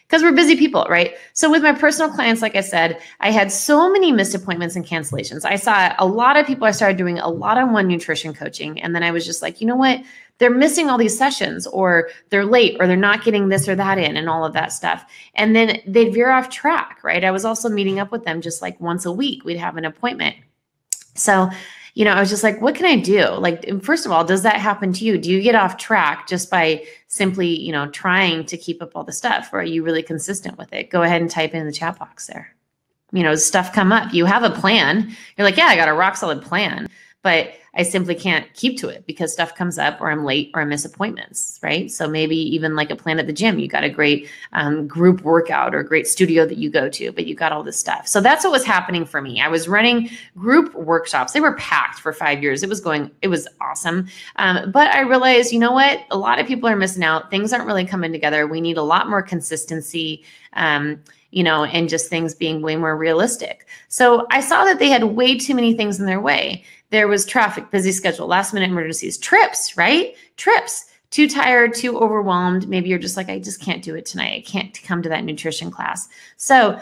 Because we're busy people, right? So with my personal clients, like I said, I had so many missed appointments and cancellations. I saw a lot of people. I started doing a lot-on-one nutrition coaching. And then I was just like, you know what? They're missing all these sessions, or they're late, or they're not getting this or that in and all of that stuff. And then they veer off track, right? I was also meeting up with them just like once a week. We'd have an appointment. So, I was just like, what can I do? Like, first of all, does that happen to you? Do you get off track just by simply, trying to keep up all the stuff? Or are you really consistent with it? Go ahead and type in the chat box there. Stuff come up. You have a plan. You're like, yeah, I got a rock solid plan, but I simply can't keep to it because stuff comes up or I'm late or I miss appointments, right? So maybe even like a plan at the gym, you got a great group workout or a great studio that you go to, but you got all this stuff. So that's what was happening for me. I was running group workshops. They were packed for 5 years. It was awesome. But I realized, you know what? A lot of people are missing out. Things aren't really coming together. We need a lot more consistency, and just things being way more realistic. So I saw that they had way too many things in their way. There was traffic, busy schedule, last minute emergencies, trips, right? Trips too tired, too overwhelmed. Maybe you're just like, I just can't do it tonight. I can't come to that nutrition class. So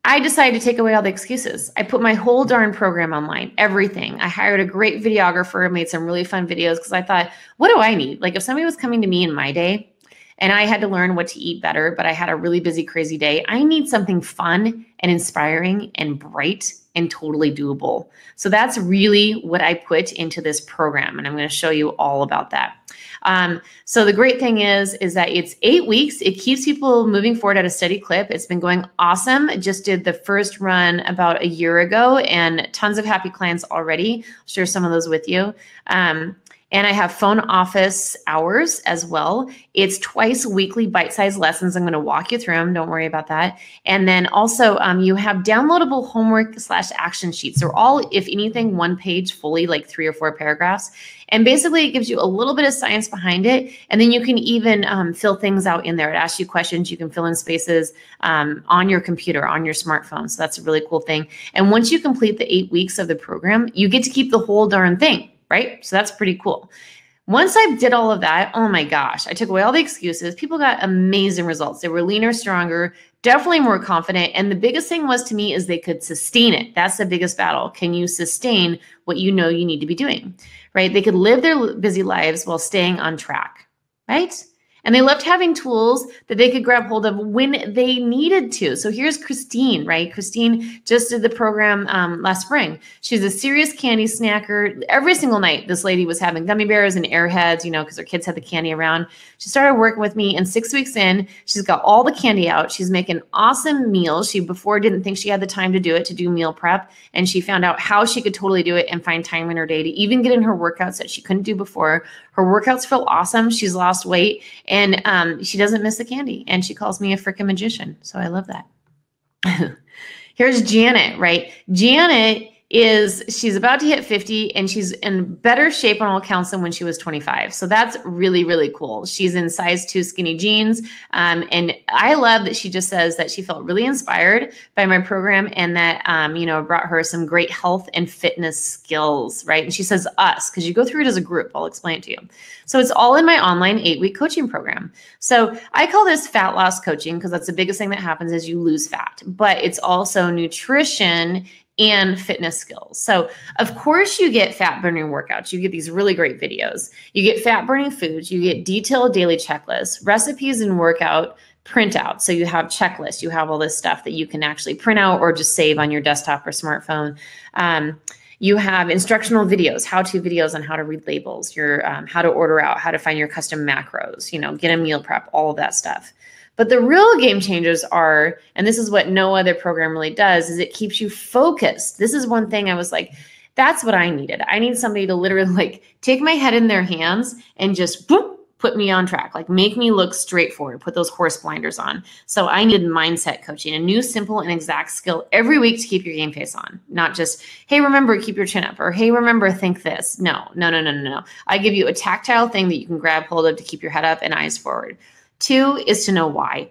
I decided to take away all the excuses. I put my whole darn program online, everything. I hired a great videographer, made some really fun videos because I thought, what do I need? Like if somebody was coming to me in my day and I had to learn what to eat better, but I had a really busy, crazy day, I need something fun and inspiring and bright and totally doable. So that's really what I put into this program. And I'm going to show you all about that. So the great thing is that it's 8 weeks. It keeps people moving forward at a steady clip. It's been going awesome. I just did the first run about a year ago and tons of happy clients already. I'll share some of those with you. And I have phone office hours as well. It's twice weekly bite-sized lessons. I'm going to walk you through them. Don't worry about that. And then also you have downloadable homework/action sheets. They're all, if anything, one page fully, like 3 or 4 paragraphs. And basically it gives you a little bit of science behind it. And then you can even fill things out in there. It asks you questions. You can fill in spaces on your computer, on your smartphone. So that's a really cool thing. And once you complete the 8 weeks of the program, you get to keep the whole darn thing. Right? So that's pretty cool. Once I did all of that, oh my gosh, I took away all the excuses. People got amazing results. They were leaner, stronger, definitely more confident. And the biggest thing was to me is they could sustain it. That's the biggest battle. Can you sustain what you know you need to be doing, right? They could live their busy lives while staying on track, right? And they loved having tools that they could grab hold of when they needed to. So here's Christine, right? Christine just did the program last spring. She's a serious candy snacker. Every single night, this lady was having gummy bears and Airheads, you know, because her kids had the candy around. She started working with me, and 6 weeks in, she's got all the candy out. She's making awesome meals. She before didn't think she had the time to do it, to do meal prep, and she found out how she could totally do it and find time in her day to even get in her workouts that she couldn't do before. Her workouts feel awesome. She's lost weight, and she doesn't miss the candy. And she calls me a freaking magician. So I love that. Here's Janet, right? Janet she's about to hit 50 and she's in better shape on all accounts than when she was 25. So that's really, really cool. She's in size 2 skinny jeans. And I love that she just says that she felt really inspired by my program and that, brought her some great health and fitness skills, right? And she says us, because you go through it as a group. I'll explain it to you. So it's all in my online 8-week coaching program. So I call this fat loss coaching because that's the biggest thing that happens is you lose fat, but it's also nutrition and fitness skills. So of course you get fat burning workouts. You get these really great videos. You get fat burning foods. You get detailed daily checklists, recipes and workout printouts. So you have checklists. You have all this stuff that you can actually print out or just save on your desktop or smartphone. You have instructional videos, how-to videos on how to read labels, your how to order out, how to find your custom macros, get a meal prep, all of that stuff. But the real game changers are, and this is what no other program really does, is it keeps you focused. This is one thing I was like, that's what I needed. I need somebody to literally take my head in their hands and just boop, put me on track, make me look straightforward, put those horse blinders on. So I needed mindset coaching, a new, simple, and exact skill every week to keep your game face on. Not just, hey, remember, keep your chin up, or hey, remember, think this. No. I give you a tactile thing that you can grab hold of to keep your head up and eyes forward. 2 is to know why.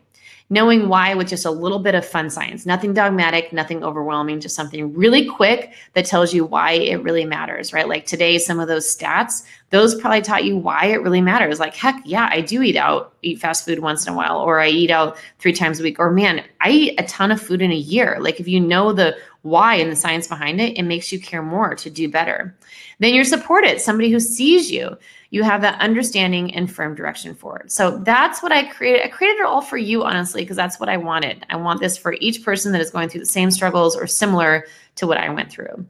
Knowing why with just a little bit of fun science, nothing dogmatic, nothing overwhelming, just something really quick that tells you why it really matters, right? Like today, some of those stats, those probably taught you why it really matters. Like, heck yeah, I do eat fast food once in a while, or I eat out 3 times a week, or man, I eat a ton of food in a year. Like if you know the why and the science behind it, it makes you care more to do better. Then you're supported, somebody who sees you. You have that understanding and firm direction forward. So that's what I created. I created it all for you, honestly, because that's what I wanted. I want this for each person that is going through the same struggles or similar to what I went through.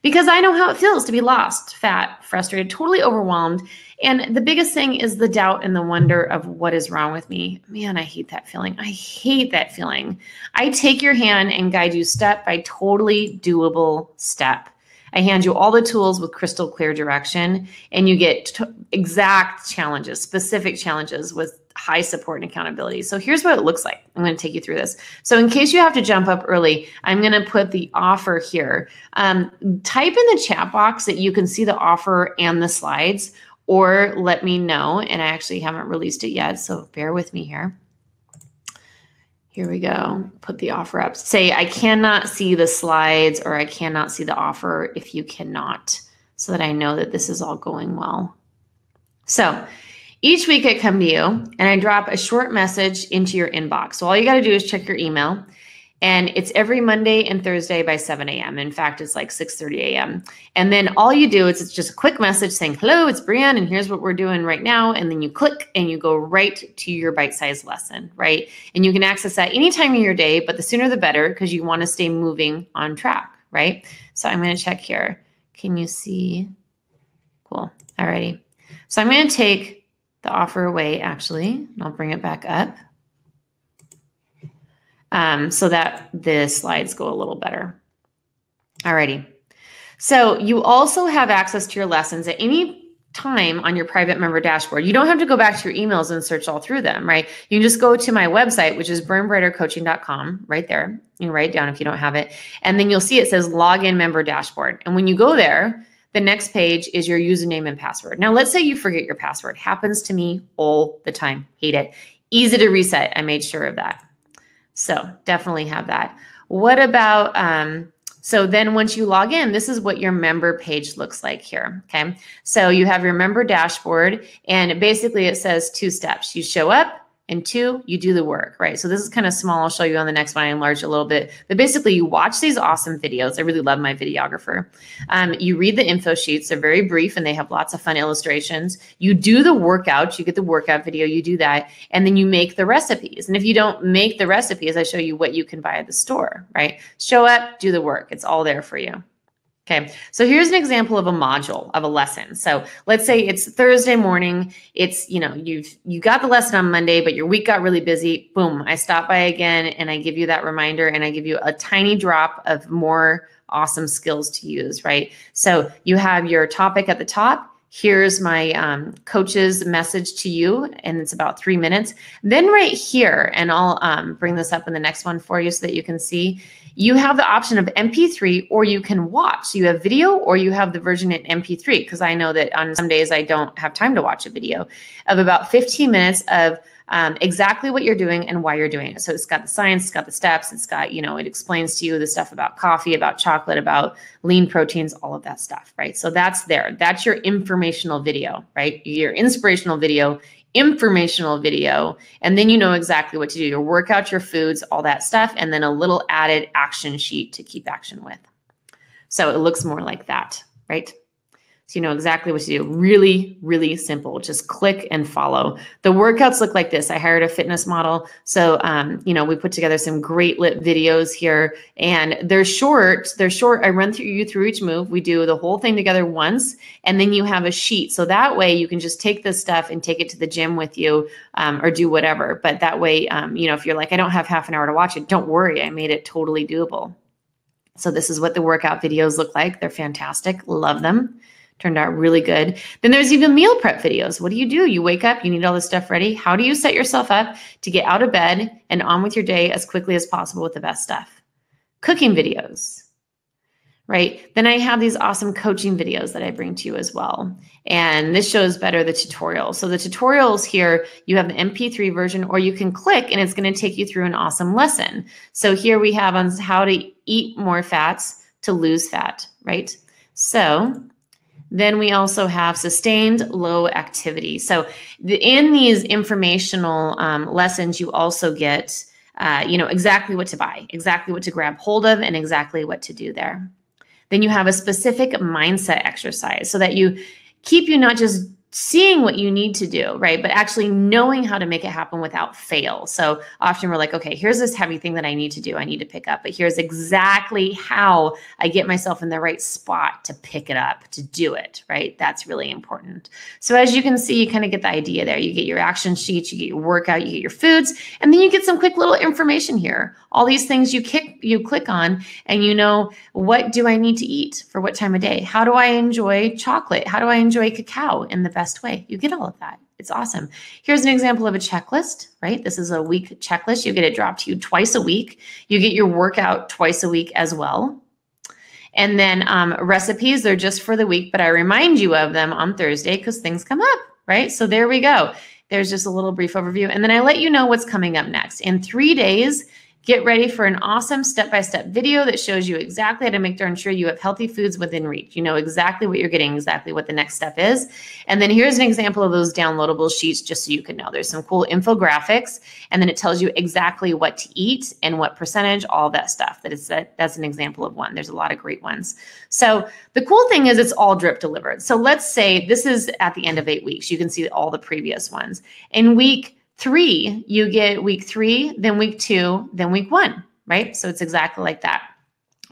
Because I know how it feels to be lost, fat, frustrated, totally overwhelmed. And the biggest thing is the doubt and the wonder of what is wrong with me. Man, I hate that feeling. I hate that feeling. I take your hand and guide you step by totally doable step. I hand you all the tools with crystal clear direction, and you get exact challenges, specific challenges with high support and accountability. So here's what it looks like. I'm going to take you through this. So in case you have to jump up early, I'm going to put the offer here. Type in the chat box that you can see the offer and the slides, or let me know. And I actually haven't released it yet, so bear with me here. Here we go. Put the offer up. Say, I cannot see the slides, or I cannot see the offer if you cannot, so that I know that this is all going well. So Each week I come to you and I drop a short message into your inbox. So all you got to do is check your email. And it's every Monday and Thursday by 7 a.m. In fact, it's like 6:30 a.m. And then all you do is it's just a quick message saying, hello, it's Breanne, and here's what we're doing right now. And then you click and you go right to your bite-sized lesson, right? And you can access that any time of your day, but the sooner the better because you want to stay moving on track, right? So I'm going to check here. Can you see? Cool. Alrighty. So I'm going to take the offer away, actually, and I'll bring it back up. So that the slides go a little better. Alrighty. So you also have access to your lessons at any time on your private member dashboard. You don't have to go back to your emails and search all through them, right? You can just go to my website, which is burnbrightercoaching.com, right there. You can write it down if you don't have it. And then you'll see it says login member dashboard. And when you go there, the next page is your username and password. Now, let's say you forget your password. Happens to me all the time. Hate it. Easy to reset. I made sure of that. So definitely have that. What about, so then once you log in, this is what your member page looks like here, okay? So you have your member dashboard, and basically it says 2 steps. You show up, and 2, you do the work, right? So this is kind of small. I'll show you on the next one. I enlarge a little bit. But basically, you watch these awesome videos. I really love my videographer. You read the info sheets. They're very brief, and they have lots of fun illustrations. You do the workout. You get the workout video. You do that. And then you make the recipes. And if you don't make the recipes, I show you what you can buy at the store, right? Show up, do the work. It's all there for you. Okay, so here's an example of a module of a lesson. So let's say it's Thursday morning. It's, you got the lesson on Monday, but your week got really busy. Boom, I stop by again and I give you that reminder and I give you a tiny drop of more awesome skills to use, right? So you have your topic at the top. Here's my coach's message to you, and it's about 3 minutes. Then right here, and I'll bring this up in the next one for you so that you can see, you have the option of MP3 or you can watch. So you have video or you have the version in MP3, because I know that on some days I don't have time to watch a video, of about 15 minutes of exactly what you're doing and why you're doing it. So it's got the science, it's got the steps, it's got, it explains to you the stuff about coffee, about chocolate, about lean proteins, all of that stuff, right? So that's there. That's your informational video, right? Your inspirational video, informational video, and then you know exactly what to do, your workouts, your foods, all that stuff, and then a little added action sheet to keep action with. So it looks more like that, right? So you know exactly what to do. Really, really simple. Just click and follow. The workouts look like this. I hired a fitness model. So, we put together some great lit videos here, and they're short. They're short. I run you through each move. We do the whole thing together once, and then you have a sheet. So that way you can just take this stuff and take it to the gym with you, or do whatever. But that way, if you're like, I don't have half an hour to watch it, don't worry. I made it totally doable. So this is what the workout videos look like. They're fantastic. Love them. Turned out really good. Then there's even meal prep videos. What do? You wake up, you need all this stuff ready. How do you set yourself up to get out of bed and on with your day as quickly as possible with the best stuff? Cooking videos, right? Then I have these awesome coaching videos that I bring to you as well. And this shows better the tutorials. So the tutorials here, you have the MP3 version, or you can click and it's going to take you through an awesome lesson. So here we have on how to eat more fats to lose fat, right? So then we also have sustained low activity. So in these informational lessons, you also get, exactly what to buy, exactly what to grab hold of, and exactly what to do there. Then you have a specific mindset exercise so that you keep you not just seeing what you need to do, right? But actually knowing how to make it happen without fail. So often we're like, okay, here's this heavy thing that I need to do. I need to pick up, but here's exactly how I get myself in the right spot to pick it up, to do it, right? That's really important. So as you can see, you kind of get the idea there. You get your action sheets, you get your workout, you get your foods, and then you get some quick little information here. All these things you click on, and you know, what do I need to eat for what time of day? How do I enjoy chocolate? How do I enjoy cacao in the best way? You get all of that. It's awesome. Here's an example of a checklist, right? This is a week checklist. You get it dropped to you twice a week. You get your workout twice a week as well. And then recipes, they're just for the week, but I remind you of them on Thursday because things come up, right? So there we go. There's just a little brief overview. And then I let you know what's coming up next. In 3 days, Get ready for an awesome step-by-step video that shows you exactly how to make darn sure you have healthy foods within reach. You know exactly what you're getting, exactly what the next step is. And then here's an example of those downloadable sheets just so you can know. There's some cool infographics, and then it tells you exactly what to eat and what percentage, all that stuff. That's an example of one. There's a lot of great ones. So the cool thing is it's all drip delivered. So let's say this is at the end of 8 weeks. You can see all the previous ones. In week 3, you get week 3, then week 2, then week 1, right? So it's exactly like that.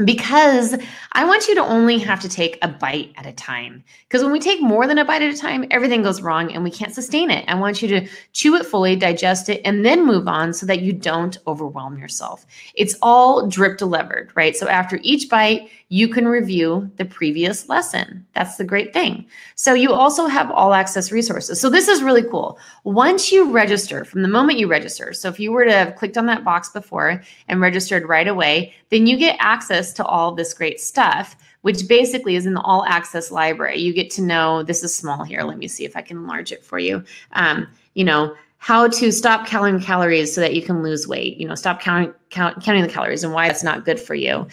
Because I want you to only have to take a bite at a time. Because when we take more than a bite at a time, everything goes wrong and we can't sustain it. I want you to chew it fully, digest it, and then move on so that you don't overwhelm yourself. It's all drip delivered, right? So after each bite, you can review the previous lesson. That's the great thing. So you also have all access resources. So this is really cool. Once you register, from the moment you register, so if you were to have clicked on that box before and registered right away, then you get access to all this great stuff, which basically is in the all access library. You get to know, this is small here. Let me see if I can enlarge it for you. You know, how to stop counting calories so that you can lose weight, you know, stop counting the calories and why it's not good for you.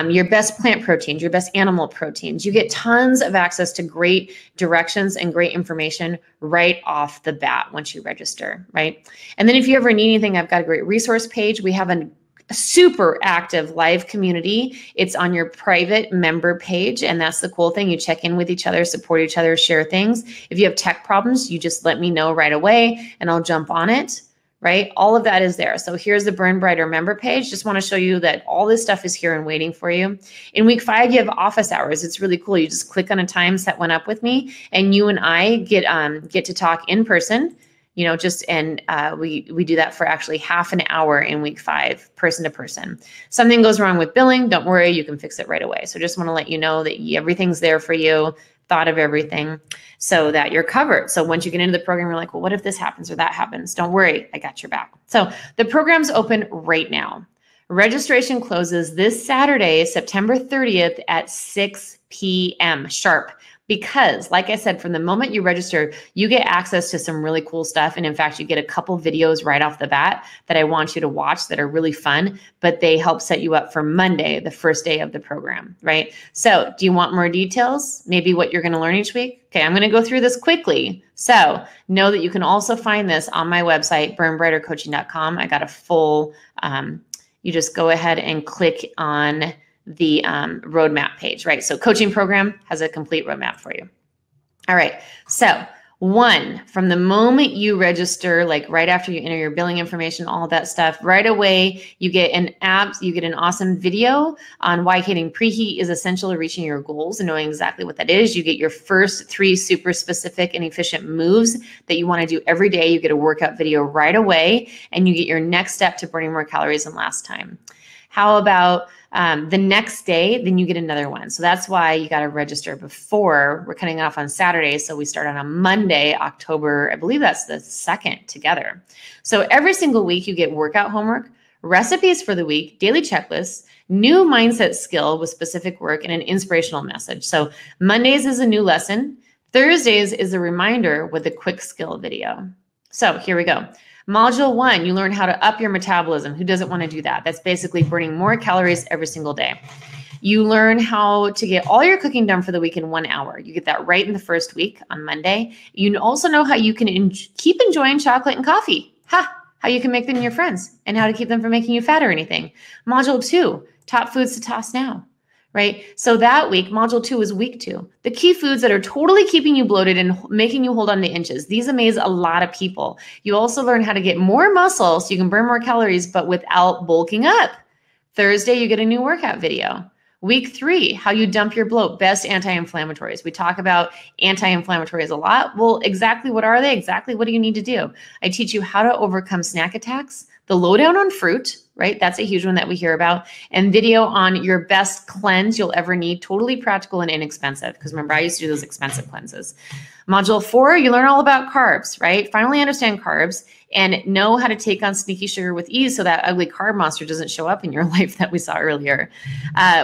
Your best plant proteins, your best animal proteins. You get tons of access to great directions and great information right off the bat once you register, right? And then if you ever need anything, I've got a great resource page. We have a super active live community. It's on your private member page. And that's the cool thing. You check in with each other, support each other, share things. If you have tech problems, you just let me know right away and I'll jump on it, right? All of that is there. So here's the Burn Brighter member page. Just want to show you that all this stuff is here and waiting for you. In week 5, you have office hours. It's really cool. You just click on a time, set one up with me, and you and I get to talk in person. You know, we do that for actually half an hour in week 5, person to person. Something goes wrong with billing, don't worry, you can fix it right away. So just want to let you know that everything's there for you, thought of everything so that you're covered. So once you get into the program, you're like, well, what if this happens or that happens? Don't worry, I got your back. So the program's open right now. Registration closes this Saturday, September 30th at 6 p.m. sharp. Because, like I said, from the moment you register, you get access to some really cool stuff. And in fact, you get a couple videos right off the bat that I want you to watch that are really fun, but they help set you up for Monday, the first day of the program, right? So do you want more details? Maybe what you're going to learn each week? Okay, I'm going to go through this quickly. So know that you can also find this on my website, burnbrightercoaching.com. I got a full, you just go ahead and click on the roadmap page, right? So coaching program has a complete roadmap for you. All right. So 1, from the moment you register, like right after you enter your billing information, all of that stuff, right away, you get an awesome video on why hitting preheat is essential to reaching your goals and knowing exactly what that is. You get your first 3 super specific and efficient moves that you want to do every day. You get a workout video right away, and you get your next step to burning more calories than last time. How about the next day, then you get another one. So that's why you got to register before. We're cutting it off on Saturday. So we start on a Monday, October, I believe that's the 2nd together. So every single week you get workout homework, recipes for the week, daily checklists, new mindset skill with specific work, and an inspirational message. So Mondays is a new lesson. Thursdays is a reminder with a quick skill video. So here we go. Module 1, you learn how to up your metabolism. Who doesn't want to do that? That's basically burning more calories every single day. You learn how to get all your cooking done for the week in 1 hour. You get that right in the first week on Monday. You also know how you can keep enjoying chocolate and coffee. How you can make them your friends and how to keep them from making you fat or anything. Module 2, top foods to toss now. Right? So that week, module 2 is week 2. The key foods that are totally keeping you bloated and making you hold on to inches. These amaze a lot of people. You also learn how to get more muscle so you can burn more calories, but without bulking up. Thursday, you get a new workout video. Week 3, how you dump your bloat, best anti-inflammatories. We talk about anti-inflammatories a lot. Well, exactly what are they? Exactly what do you need to do? I teach you how to overcome snack attacks, the lowdown on fruit, right? That's a huge one that we hear about. And video on your best cleanse you'll ever need, totally practical and inexpensive. Because remember, I used to do those expensive cleanses. Module 4, you learn all about carbs, right? Finally understand carbs and know how to take on sneaky sugar with ease so that ugly carb monster doesn't show up in your life that we saw earlier.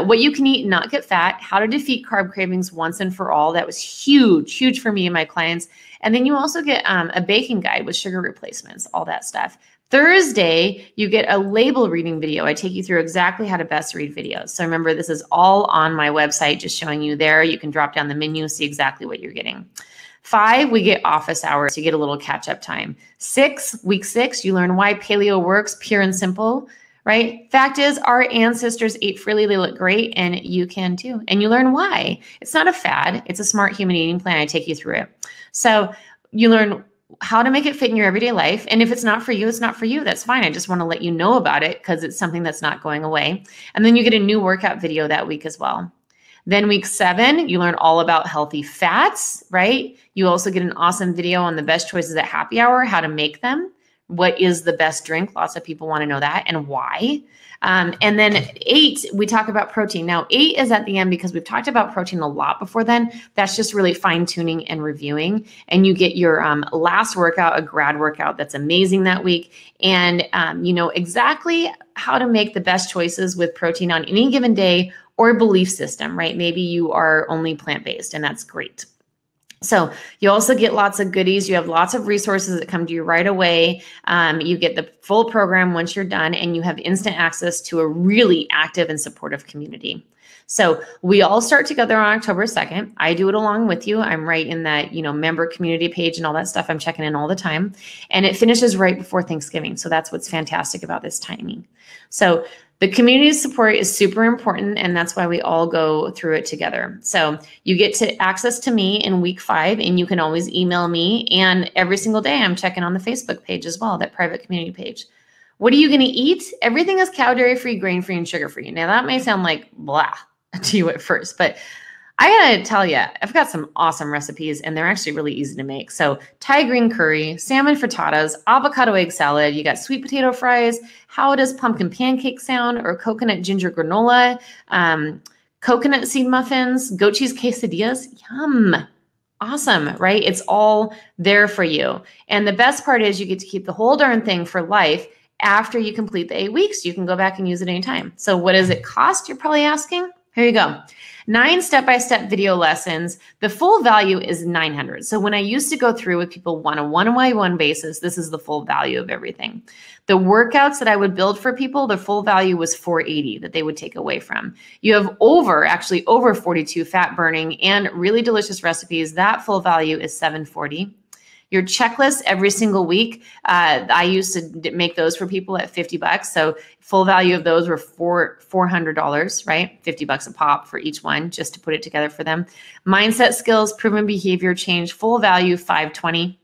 What you can eat and not get fat, how to defeat carb cravings once and for all. That was huge, huge for me and my clients. And then you also get a baking guide with sugar replacements, all that stuff. Thursday, you get a label reading video. I take you through exactly how to best read videos. So remember, this is all on my website, just showing you there. You can drop down the menu, see exactly what you're getting. 5, we get office hours. You get a little catch-up time. 6, week 6, you learn why paleo works, pure and simple, right? Fact is, our ancestors ate freely. They look great, and you can too. And you learn why. It's not a fad. It's a smart human eating plan. I take you through it. So you learn how to make it fit in your everyday life. And if it's not for you, it's not for you. That's fine. I just want to let you know about it because it's something that's not going away. And then you get a new workout video that week as well. Then week 7, you learn all about healthy fats, right? You also get an awesome video on the best choices at happy hour, how to make them. What is the best drink? Lots of people want to know that and why. And then 8, we talk about protein. Now 8 is at the end because we've talked about protein a lot before then. That's just really fine tuning and reviewing. And you get your last workout, a grad workout that's amazing that week. And you know exactly how to make the best choices with protein on any given day or belief system, right? Maybe you are only plant-based and that's great. So you also get lots of goodies. You have lots of resources that come to you right away. You get the full program once you're done, and you have instant access to a really active and supportive community. So we all start together on October 2nd. I do it along with you. I'm right in that, you know, member community page and all that stuff. I'm checking in all the time, and it finishes right before Thanksgiving. So that's what's fantastic about this timing. So the community support is super important, and that's why we all go through it together. So you get to access to me in week 5, and you can always email me. And every single day I'm checking on the Facebook page as well, that private community page. What are you going to eat? Everything is cow dairy-free, grain-free, and sugar-free. Now that may sound like blah to you at first, but I gotta tell you, I've got some awesome recipes, and they're actually really easy to make. So Thai green curry, salmon frittatas, avocado egg salad. You got sweet potato fries. How does pumpkin pancake sound? Or coconut ginger granola, coconut seed muffins, goat cheese quesadillas. Yum. Awesome, right? It's all there for you. And the best part is you get to keep the whole darn thing for life. After you complete the 8 weeks, you can go back and use it anytime. So what does it cost? You're probably asking. Here you go. 9 step-by-step video lessons. The full value is $900. So when I used to go through with people on a one-by-one basis, this is the full value of everything. The workouts that I would build for people, the full value was $480 that they would take away from. You have actually over 42 fat burning and really delicious recipes. That full value is $740. Your checklist every single week. I used to make those for people at $50. So full value of those were $400, right? $50 a pop for each one, just to put it together for them. Mindset skills, proven behavior change, full value $520.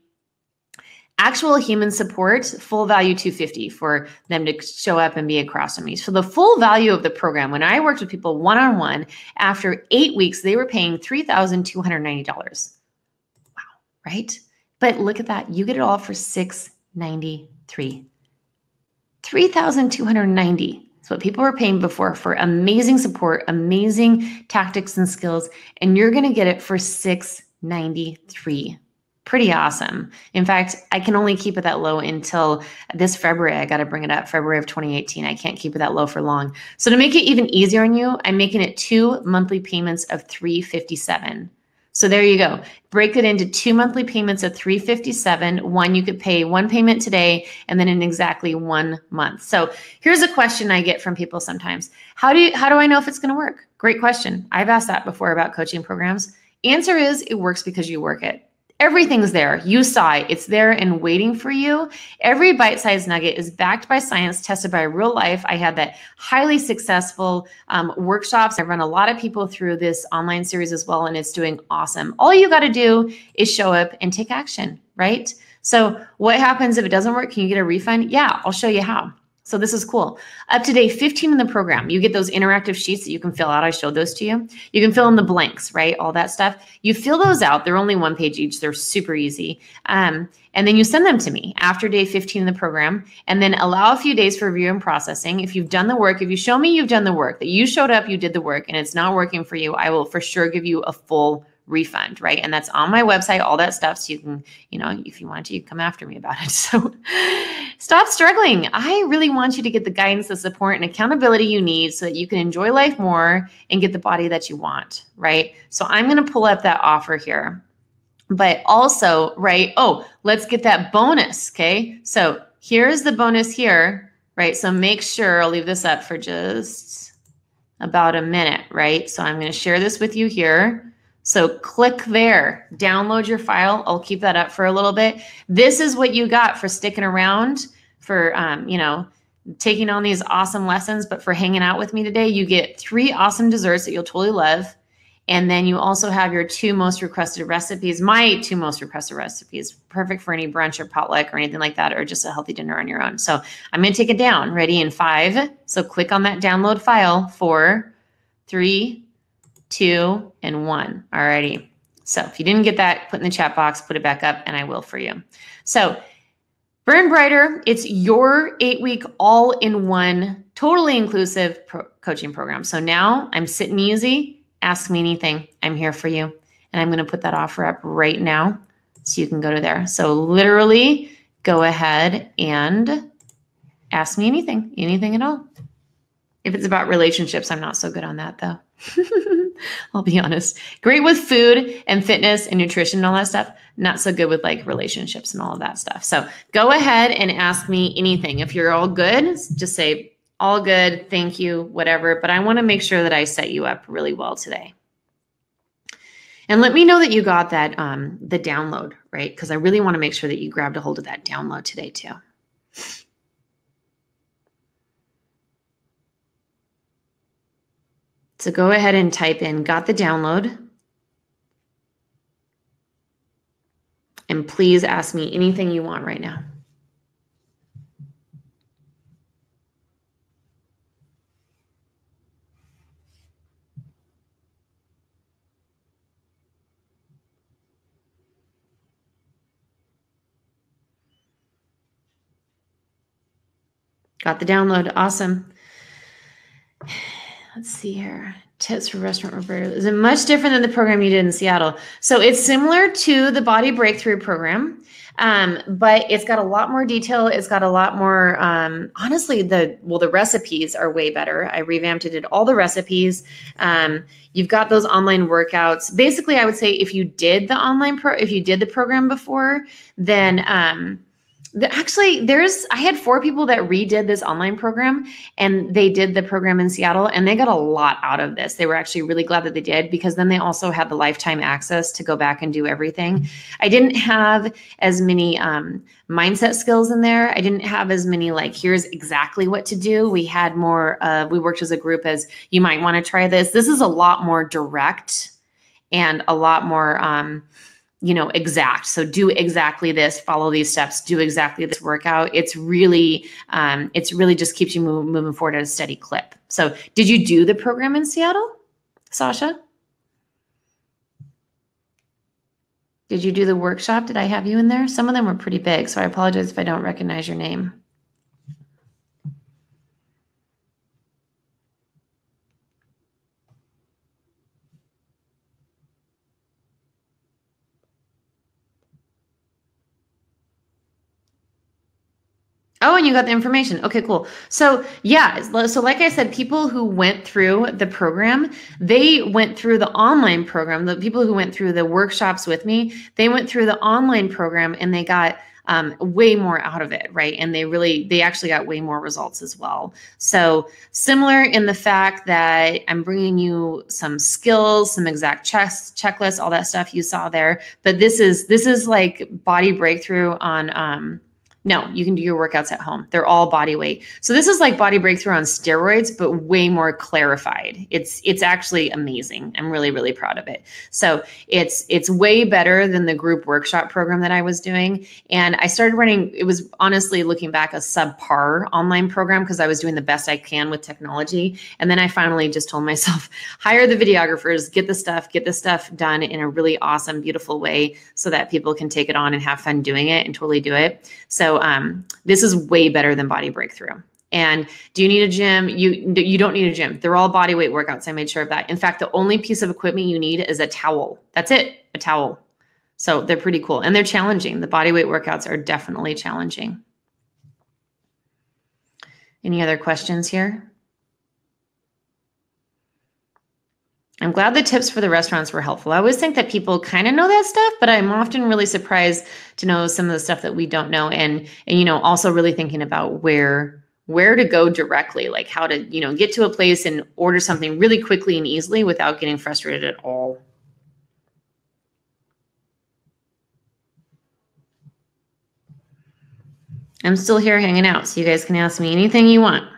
Actual human support, full value $250 for them to show up and be across from me. So the full value of the program, when I worked with people one-on-one, after 8 weeks, they were paying $3,290. Wow, right? But look at that. You get it all for $693. $3,290 is what people were paying before for amazing support, amazing tactics and skills, and you're going to get it for $693. Pretty awesome. In fact, I can only keep it that low until this February. I got to bring it up, February of 2018. I can't keep it that low for long. So to make it even easier on you, I'm making it 2 monthly payments of $357. So there you go. Break it into 2 monthly payments of $357. One, you could pay one payment today and then in exactly 1 month. So here's a question I get from people sometimes. How do I know if it's going to work? Great question. I've asked that before about coaching programs. Answer is it works because you work it. Everything's there. You saw it. It's there and waiting for you. Every bite-sized nugget is backed by science, tested by real life. I had that highly successful workshops. I run a lot of people through this online series as well, and it's doing awesome. All you got to do is show up and take action, right? So what happens if it doesn't work? Can you get a refund? Yeah, I'll show you how. So this is cool. Up to day 15 in the program, you get those interactive sheets that you can fill out. I showed those to you. You can fill in the blanks, right? All that stuff. You fill those out. They're only 1 page each. They're super easy. And then you send them to me after day 15 in the program, and then allow a few days for review and processing. If you've done the work, if you show me you've done the work, that you showed up, you did the work, and it's not working for you, I will for sure give you a full refund, right? And that's on my website, all that stuff. So you can, if you want to, you come after me about it. So stop struggling. I really want you to get the guidance, the support, and accountability you need so that you can enjoy life more and get the body that you want, right? So I'm going to pull up that offer here. But also, right, let's get that bonus, okay? So here's the bonus here, right? So make sure, I'll leave this up for just about a minute, right? So I'm going to share this with you here. So click there, download your file. I'll keep that up for a little bit. This is what you got for sticking around, for, you know, taking on these awesome lessons, but for hanging out with me today. You get 3 awesome desserts that you'll totally love. And then you also have your 2 most requested recipes, my 2 most requested recipes, perfect for any brunch or potluck or anything like that, or just a healthy dinner on your own. So I'm going to take it down. Ready in 5. So click on that download file. 4, 3, 2, and 1. Alrighty. So if you didn't get that, put in the chat box, put it back up, and I will for you. So Burn Brighter, it's your 8-week all-in-one, totally inclusive coaching program. So now I'm sitting easy. Ask me anything. I'm here for you. And I'm going to put that offer up right now so you can go to there. So literally go ahead and ask me anything at all. If it's about relationships, I'm not so good on that though. I'll be honest. Great with food and fitness and nutrition and all that stuff. Not so good with like relationships and all of that stuff. So go ahead and ask me anything. If you're all good, just say all good, thank you, whatever. But I want to make sure that I set you up really well today. And let me know that you got that, the download, right? Because I really want to make sure that you grabbed a hold of that download today too. So go ahead and type in, got the download. And please ask me anything you want right now. Got the download. Awesome. Let's see here. Tips for restaurant operators. Is it much different than the program you did in Seattle? So it's similar to the Body Breakthrough program, but it's got a lot more detail. It's got a lot more, honestly, the recipes are way better. I revamped it, all the recipes. You've got those online workouts. Basically, I would say if you did the program before, then, I had 4 people that redid this online program, and they did the program in Seattle, and they got a lot out of this. They were actually really glad that they did, because then they also had the lifetime access to go back and do everything. I didn't have as many mindset skills in there. I didn't have as many like, here's exactly what to do. We had more, we worked as a group as, you might want to try this. This is a lot more direct and a lot more, exact. So do exactly this, follow these steps, do exactly this workout. It's really just keeps you moving forward at a steady clip. So did you do the program in Seattle, Sasha? Did you do the workshop? Did I have you in there? Some of them were pretty big, so I apologize if I don't recognize your name. Oh, and you got the information. Okay, cool. So yeah, so like I said, people who went through the program, they went through the online program. The people who went through the workshops with me, they went through the online program and they got way more out of it, right? And they actually got way more results as well. So similar in the fact that I'm bringing you some skills, some exact checklists, all that stuff you saw there. But this is like Body Breakthrough on, no, you can do your workouts at home. They're all body weight. So this is like Body Breakthrough on steroids, but way more clarified. It's actually amazing. I'm really, really proud of it. So it's way better than the group workshop program that I was doing. And I started running, it was honestly looking back a subpar online program because I was doing the best I can with technology. And then I finally just told myself, hire the videographers, get this stuff done in a really awesome, beautiful way so that people can take it on and have fun doing it and totally do it. So this is way better than Body Breakthrough. And do you need a gym? You don't need a gym. They're all body weight workouts. I made sure of that. In fact, the only piece of equipment you need is a towel. That's it, a towel. So they're pretty cool. And they're challenging. The body weight workouts are definitely challenging. Any other questions here? I'm glad the tips for the restaurants were helpful. I always think that people kind of know that stuff, but I'm often really surprised to know some of the stuff that we don't know. And also really thinking about where to go directly, like how to, get to a place and order something really quickly and easily without getting frustrated at all. I'm still here hanging out, so you guys can ask me anything you want.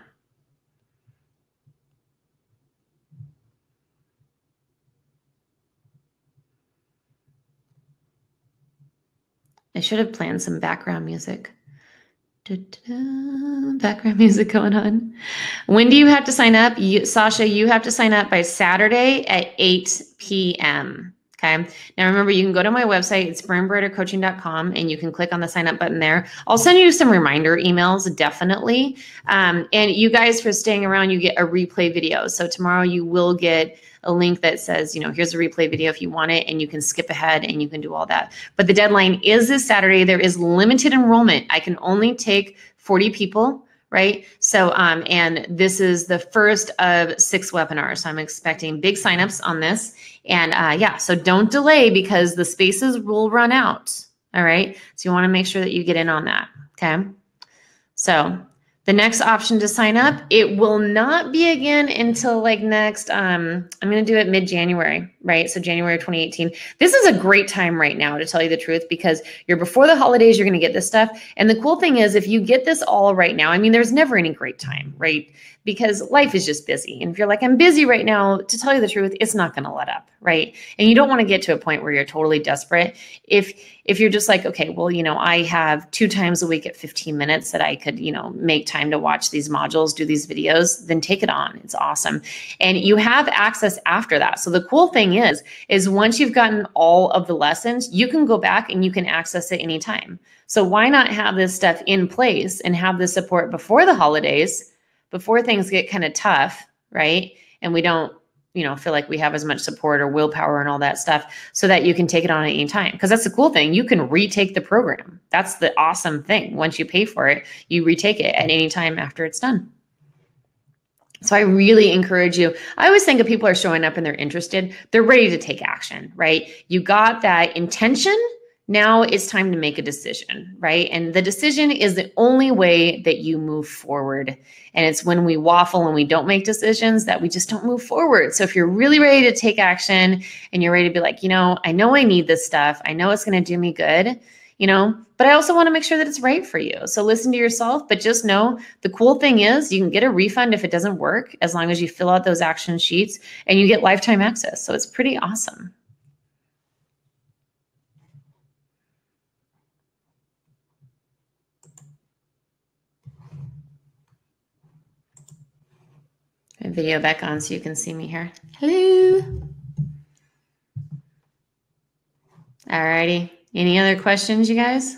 I should have planned some background music. Background music going on. When do you have to sign up? Sasha, you have to sign up by Saturday at 8 p.m. Okay. Now remember, you can go to my website. It's breannecoaching.com, and you can click on the sign up button there. I'll send you some reminder emails, definitely. And you guys, for staying around, you get a replay video. So tomorrow you will get a link that says, here's a replay video if you want it, and you can skip ahead and you can do all that. But the deadline is this Saturday. There is limited enrollment. I can only take 40 people. Right. So, and this is the first of 6 webinars. So I'm expecting big signups on this. And yeah, so don't delay because the spaces will run out. All right. So you want to make sure that you get in on that. Okay. So the next option to sign up, it will not be again until like next, I'm going to do it mid-January, right? So January 2018. This is a great time right now, to tell you the truth, because you're before the holidays, you're going to get this stuff. And the cool thing is, if you get this all right now, I mean, there's never any great time, right? Because life is just busy. And if you're like, I'm busy right now, to tell you the truth, it's not going to let up, right? And you don't want to get to a point where you're totally desperate. If you're just like, okay, well, I have 2 times a week at 15 minutes that I could, make time to watch these modules, do these videos, then take it on. It's awesome. And you have access after that. So the cool thing is once you've gotten all of the lessons, you can go back and you can access it anytime. So why not have this stuff in place and have the support before the holidays, before things get kind of tough, right? And we don't, feel like we have as much support or willpower and all that stuff, so that you can take it on at any time. Because that's the cool thing. You can retake the program. That's the awesome thing. Once you pay for it, you retake it at any time after it's done. So I really encourage you. I always think if people are showing up and they're interested, they're ready to take action, right? You got that intention. Now it's time to make a decision, right? And the decision is the only way that you move forward. And it's when we waffle and we don't make decisions that we just don't move forward. So if you're really ready to take action and you're ready to be like, I know I need this stuff. I know it's going to do me good, but I also want to make sure that it's right for you. So listen to yourself, but just know the cool thing is you can get a refund if it doesn't work, as long as you fill out those action sheets, and you get lifetime access. So it's pretty awesome. My video back on so you can see me here. Hello. All righty. Any other questions, you guys?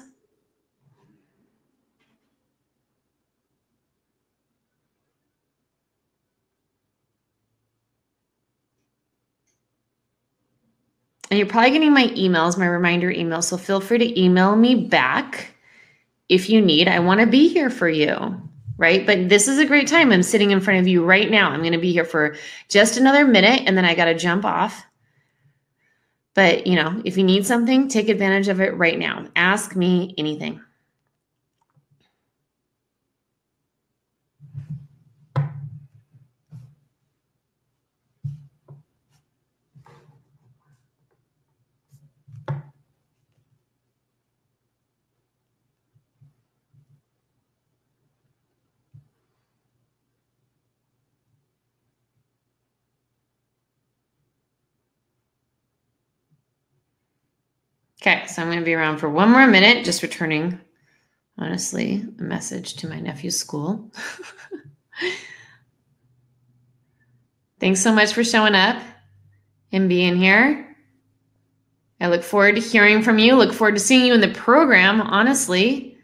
And you're probably getting my emails, my reminder emails. So feel free to email me back if you need. I want to be here for you. Right? But this is a great time. I'm sitting in front of you right now. I'm going to be here for just another minute, and then I got to jump off. But, if you need something, take advantage of it right now. Ask me anything. Okay, so I'm going to be around for one more minute, just returning, honestly, a message to my nephew's school. Thanks so much for showing up and being here. I look forward to hearing from you. Look forward to seeing you in the program, honestly.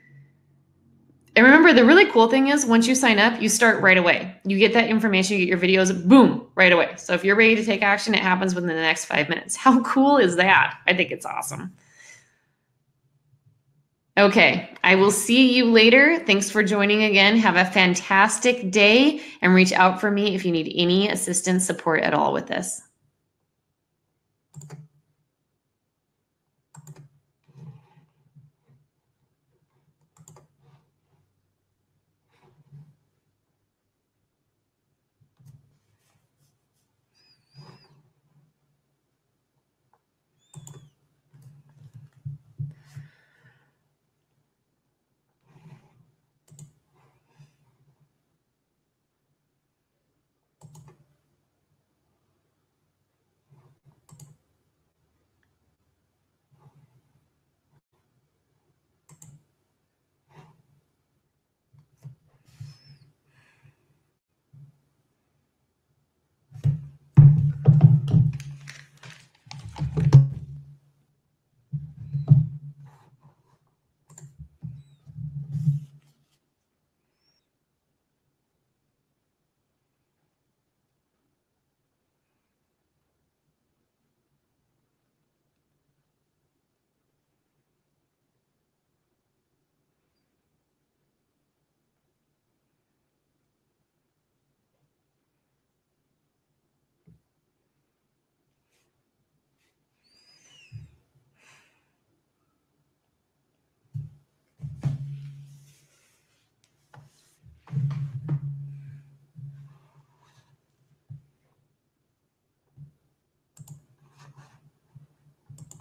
And remember, the really cool thing is once you sign up, you start right away. You get that information, you get your videos, boom, right away. So if you're ready to take action, it happens within the next 5 minutes. How cool is that? I think it's awesome. Okay, I will see you later. Thanks for joining again. Have a fantastic day, and reach out for me if you need any assistance, support at all with this.